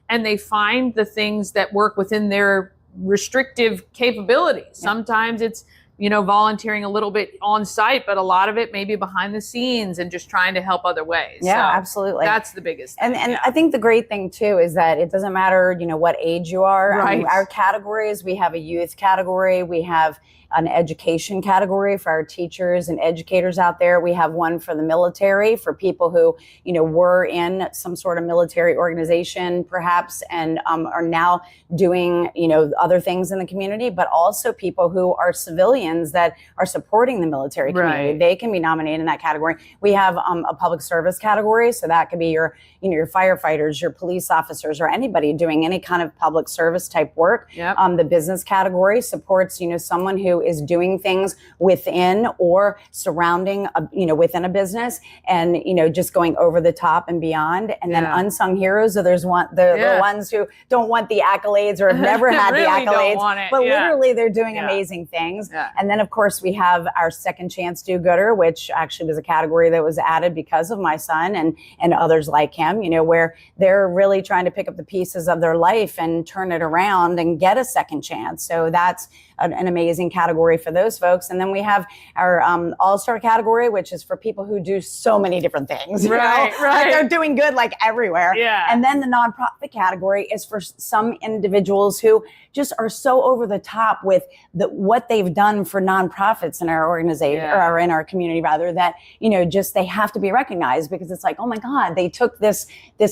and they find the things that work within their restrictive capabilities. Sometimes it's, you know, volunteering a little bit on site, but a lot of it may be behind the scenes and just trying to help other ways. So absolutely. That's the biggest thing. And I think the great thing too is that it doesn't matter, you know, what age you are. I mean, our categories, we have a youth category, we have an education category for our teachers and educators out there. We have one for the military, for people who, you know, were in some sort of military organization perhaps, and are now doing, you know, other things in the community, but also people who are civilians that are supporting the military community. They can be nominated in that category. We have a public service category. So that could be your, you know, your firefighters, your police officers, or anybody doing any kind of public service type work. The business category supports, you know, someone who is doing things within or surrounding, you know, within a business, and, you know, just going over the top and beyond. And then unsung heroes, so there's the ones who don't want the accolades or have never had really the accolades, but literally they're doing amazing things. And then of course we have our second chance do-gooder, which actually was a category that was added because of my son and others like him, you know, where they're really trying to pick up the pieces of their life and turn it around and get a second chance. So that's an amazing category for those folks. And then we have our all-star category, which is for people who do so many different things. Like they're doing good like everywhere. And then the nonprofit category is for some individuals who just are so over the top with what they've done for nonprofits in our organization or in our community rather, that, you know, just they have to be recognized, because it's like, oh my God, they took this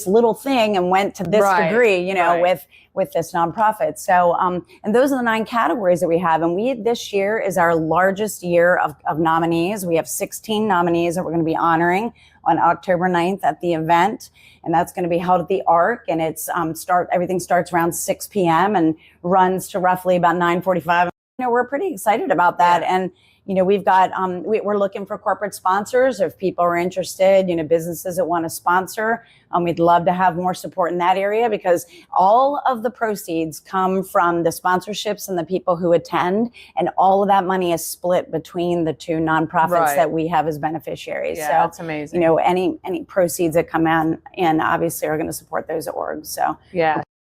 little thing and went to this degree, you know, with this nonprofit. So, and those are the 9 categories that we have. And this year is our largest year of nominees. We have 16 nominees that we're going to be honoring on October 9th at the event. And that's going to be held at the Arc. And it's everything starts around 6 p.m. and runs to roughly about 9:45. You know, we're pretty excited about that. And, you know, we've got, we're looking for corporate sponsors. If people are interested, you know, businesses that want to sponsor, we'd love to have more support in that area, because all of the proceeds come from the sponsorships and the people who attend. And all of that money is split between the 2 nonprofits that we have as beneficiaries. So that's amazing. You know, any proceeds that come in obviously are going to support those orgs. So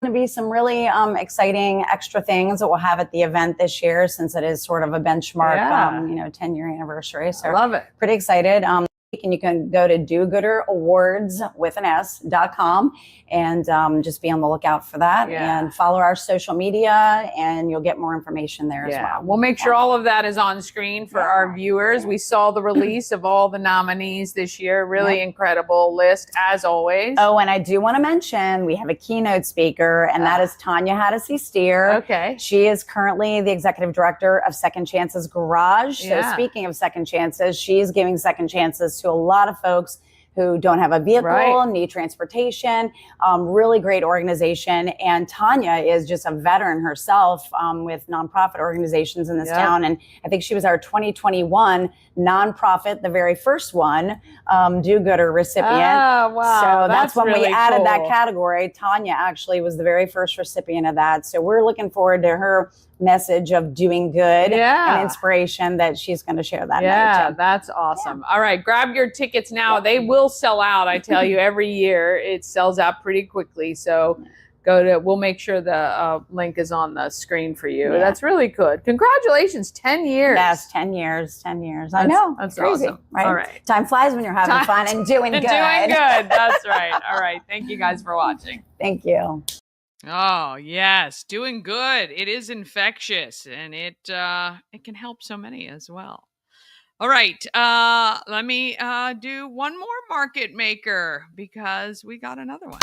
going to be some really exciting extra things that we'll have at the event this year, since it is sort of a benchmark, you know, 10-year anniversary. So I love it. Pretty excited. And you can go to dogooderawards.com and just be on the lookout for that. Yeah. And follow our social media, and you'll get more information there as well. We'll make sure all of that is on screen for our viewers. We saw the release of all the nominees this year. Really incredible list, as always. Oh, and I do want to mention we have a keynote speaker, and that is Tanya Hadassi-Steer. Okay. She is currently the executive director of Second Chances Garage. So speaking of second chances, she's giving second chances to a lot of folks who don't have a vehicle, need transportation, really great organization. And Tanya is just a veteran herself with nonprofit organizations in this town. And I think she was our 2021 nonprofit, the very first one, do-gooder recipient. Oh, wow. So that's when really we added cool. that category. Tanya actually was the very first recipient of that. So we're looking forward to her message of doing good and inspiration that she's going to share that night. Too. That's awesome. All right, grab your tickets now. They will sell out, I tell you, every year. It sells out pretty quickly. So we'll make sure the link is on the screen for you. That's really good. Congratulations, 10 years. Yes, 10 years, 10 years. I know. That's crazy, awesome. right? All right. Time flies when you're having fun and doing good. Doing good. That's right. All right. Thank you guys for watching. Thank you. Oh, yes. Doing good. It is infectious, and it can help so many as well. All right. Let me do one more market maker because we got another one.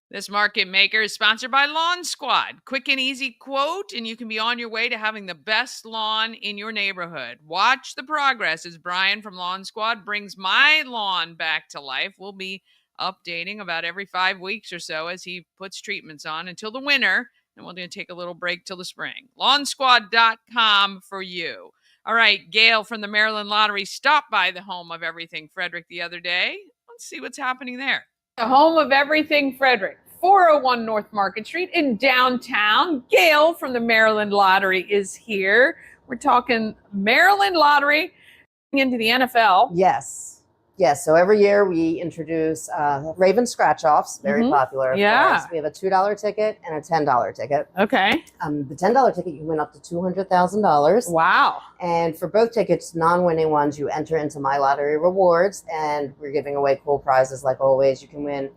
This market maker is sponsored by Lawn Squad. Quick and easy quote, and you can be on your way to having the best lawn in your neighborhood. Watch the progress as Brian from Lawn Squad brings my lawn back to life. We'll be updating about every 5 weeks or so as he puts treatments on until the winter, and we're going to take a little break till the spring. Lawnsquad.com for you. All right, Gail from the Maryland Lottery stopped by the home of everything Frederick the other day. Let's see what's happening there. The home of everything Frederick, 401 North Market Street in downtown. Gail from the Maryland Lottery is here. We're talking Maryland Lottery into the NFL. Yes. So every year we introduce Raven scratch-offs, very popular. Of course. We have a $2 ticket and a $10 ticket. Okay. The $10 ticket, you can win up to $200,000. Wow. And for both tickets, non-winning ones, you enter into My Lottery Rewards, and we're giving away cool prizes like always. You can win,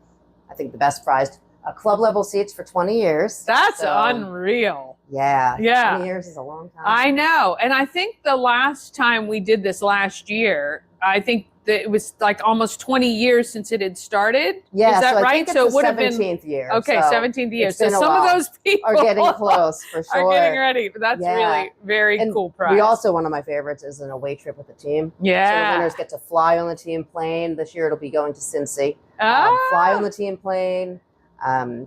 I think the best prize, club level seats for 20 years. That's unreal. Yeah. 20 years is a long time. I know. And I think the last time we did this last year, I think that it was like almost 20 years since it had started. Yeah, is that so right? I think it's so it the would have been 17th year. Okay, so 17th year. it's So been a some while. of those people are getting close for sure. Are getting ready. But that's really very cool prize. We also, one of my favorites is an away trip with the team. Yeah. So the winners get to fly on the team plane. This year it'll be going to Cincy. Fly on the team plane.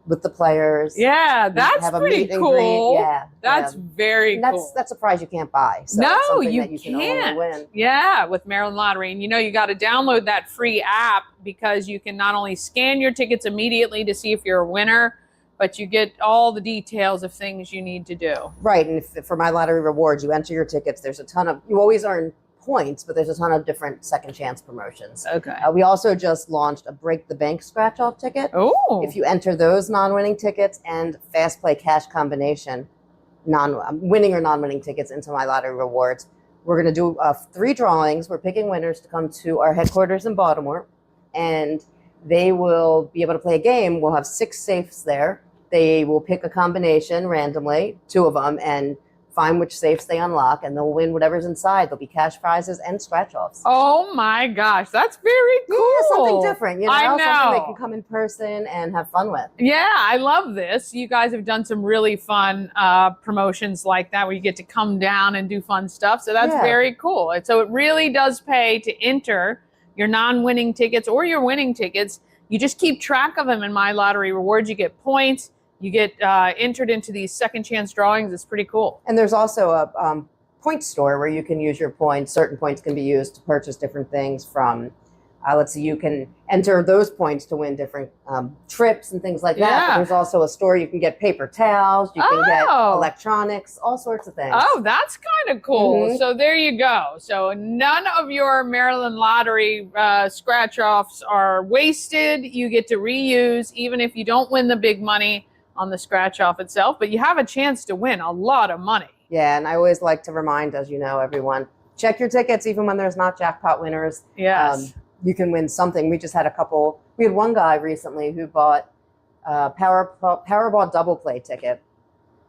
With the players. Yeah, that's have a pretty meet and cool. greet. Yeah, that's very cool. That's a prize you can't buy. So no, it's something you that you can't. can only win. Yeah, with Maryland Lottery. And you got to download that free app because you can not only scan your tickets immediately to see if you're a winner, but you get all the details of things you need to do. Right. And for My Lottery Rewards, you enter your tickets. There's a ton of, you always earn points, but there's a ton of different second chance promotions. Okay. We also just launched a Break the Bank scratch off ticket. Oh. If you enter those non-winning tickets and Fast Play Cash combination, winning or non-winning tickets into My Lottery Rewards, we're going to do 3 drawings. We're picking winners to come to our headquarters in Baltimore, and they will be able to play a game. We'll have 6 safes there. They will pick a combination randomly, 2 of them, and find which safes they unlock, and they'll win whatever's inside. There'll be cash prizes and scratch-offs. Oh my gosh, that's very cool. Yeah, something different, I know. Something they can come in person and have fun with. Yeah, I love this. You guys have done some really fun promotions like that where you get to come down and do fun stuff. So that's very cool. And so it really does pay to enter your non-winning tickets or your winning tickets. You just keep track of them in My Lottery Rewards. You get points. You get entered into these second chance drawings. It's pretty cool. And there's also a point store where you can use your points. Certain points can be used to purchase different things from Let's see, you can enter those points to win different trips and things like that. But there's also a store you can get paper towels, you can get electronics, all sorts of things. Oh, that's kind of cool. So there you go. So none of your Maryland Lottery scratch offs are wasted. You get to reuse, even if you don't win the big money on the scratch off itself, but you have a chance to win a lot of money. Yeah, and I always like to remind, as you know, everyone, check your tickets even when there's not jackpot winners. Yes. You can win something. We just had we had one guy recently who bought a Powerball double play ticket,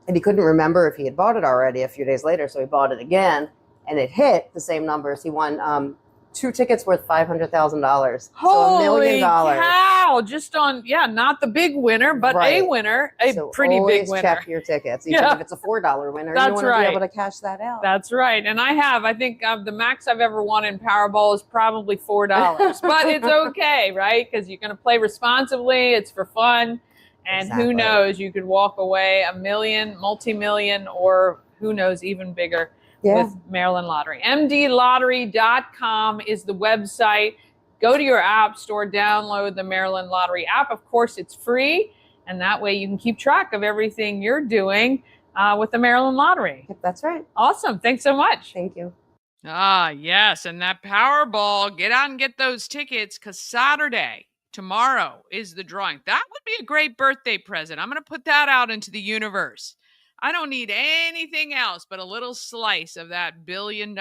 and he couldn't remember if he had bought it already a few days later, so he bought it again, and it hit the same numbers. He won 2 tickets worth $500,000. So $1 million. Cow! Just on, not the big winner, but a winner, pretty big winner. Check your tickets, even if it's a $4 winner. That's you want to be able to cash that out. That's right. And I think the max I've ever won in Powerball is probably $4, but it's okay, right? Because you're going to play responsibly. It's for fun. And who knows, you could walk away $1 million, multi-million, or who knows, even bigger. With Maryland Lottery. MDLottery.com is the website. Go to your app store, download the Maryland Lottery app. Of course, it's free, and that way you can keep track of everything you're doing with the Maryland Lottery. Yep, that's right. Awesome. Thanks so much. Thank you. Ah, yes. And that Powerball, get out and get those tickets, because Saturday, tomorrow, is the drawing. That would be a great birthday present. I'm going to put that out into the universe. I don't need anything else but a little slice of that $1 billion.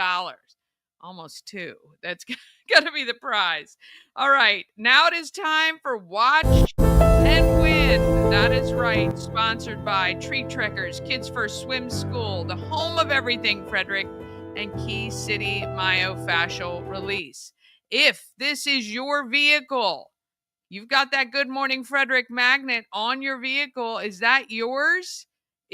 Almost 2. That's going to be the prize. All right. Now it is time for Watch and Win. That is right. Sponsored by Tree Trekkers, Kids First Swim School, the home of everything Frederick, and Key City Myofascial Release. If this is your vehicle, you've got that Good Morning Frederick magnet on your vehicle. Is that yours?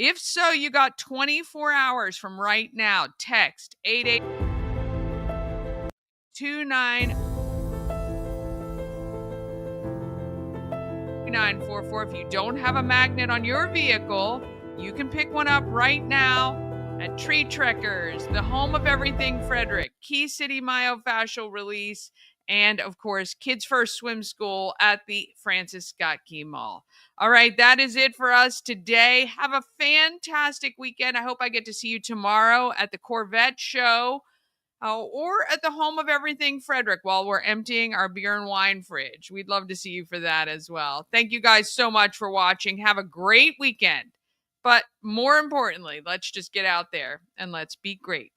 If so, you got 24 hours from right now. Text 882944. If you don't have a magnet on your vehicle, you can pick one up right now at Tree Trekkers, the home of everything Frederick, Key City Myofascial Release, and, of course, Kids First Swim School at the Francis Scott Key Mall. All right, that is it for us today. Have a fantastic weekend. I hope I get to see you tomorrow at the Corvette Show or at the home of everything Frederick while we're emptying our beer and wine fridge. We'd love to see you for that as well. Thank you guys so much for watching. Have a great weekend. But more importantly, let's just get out there and let's be great.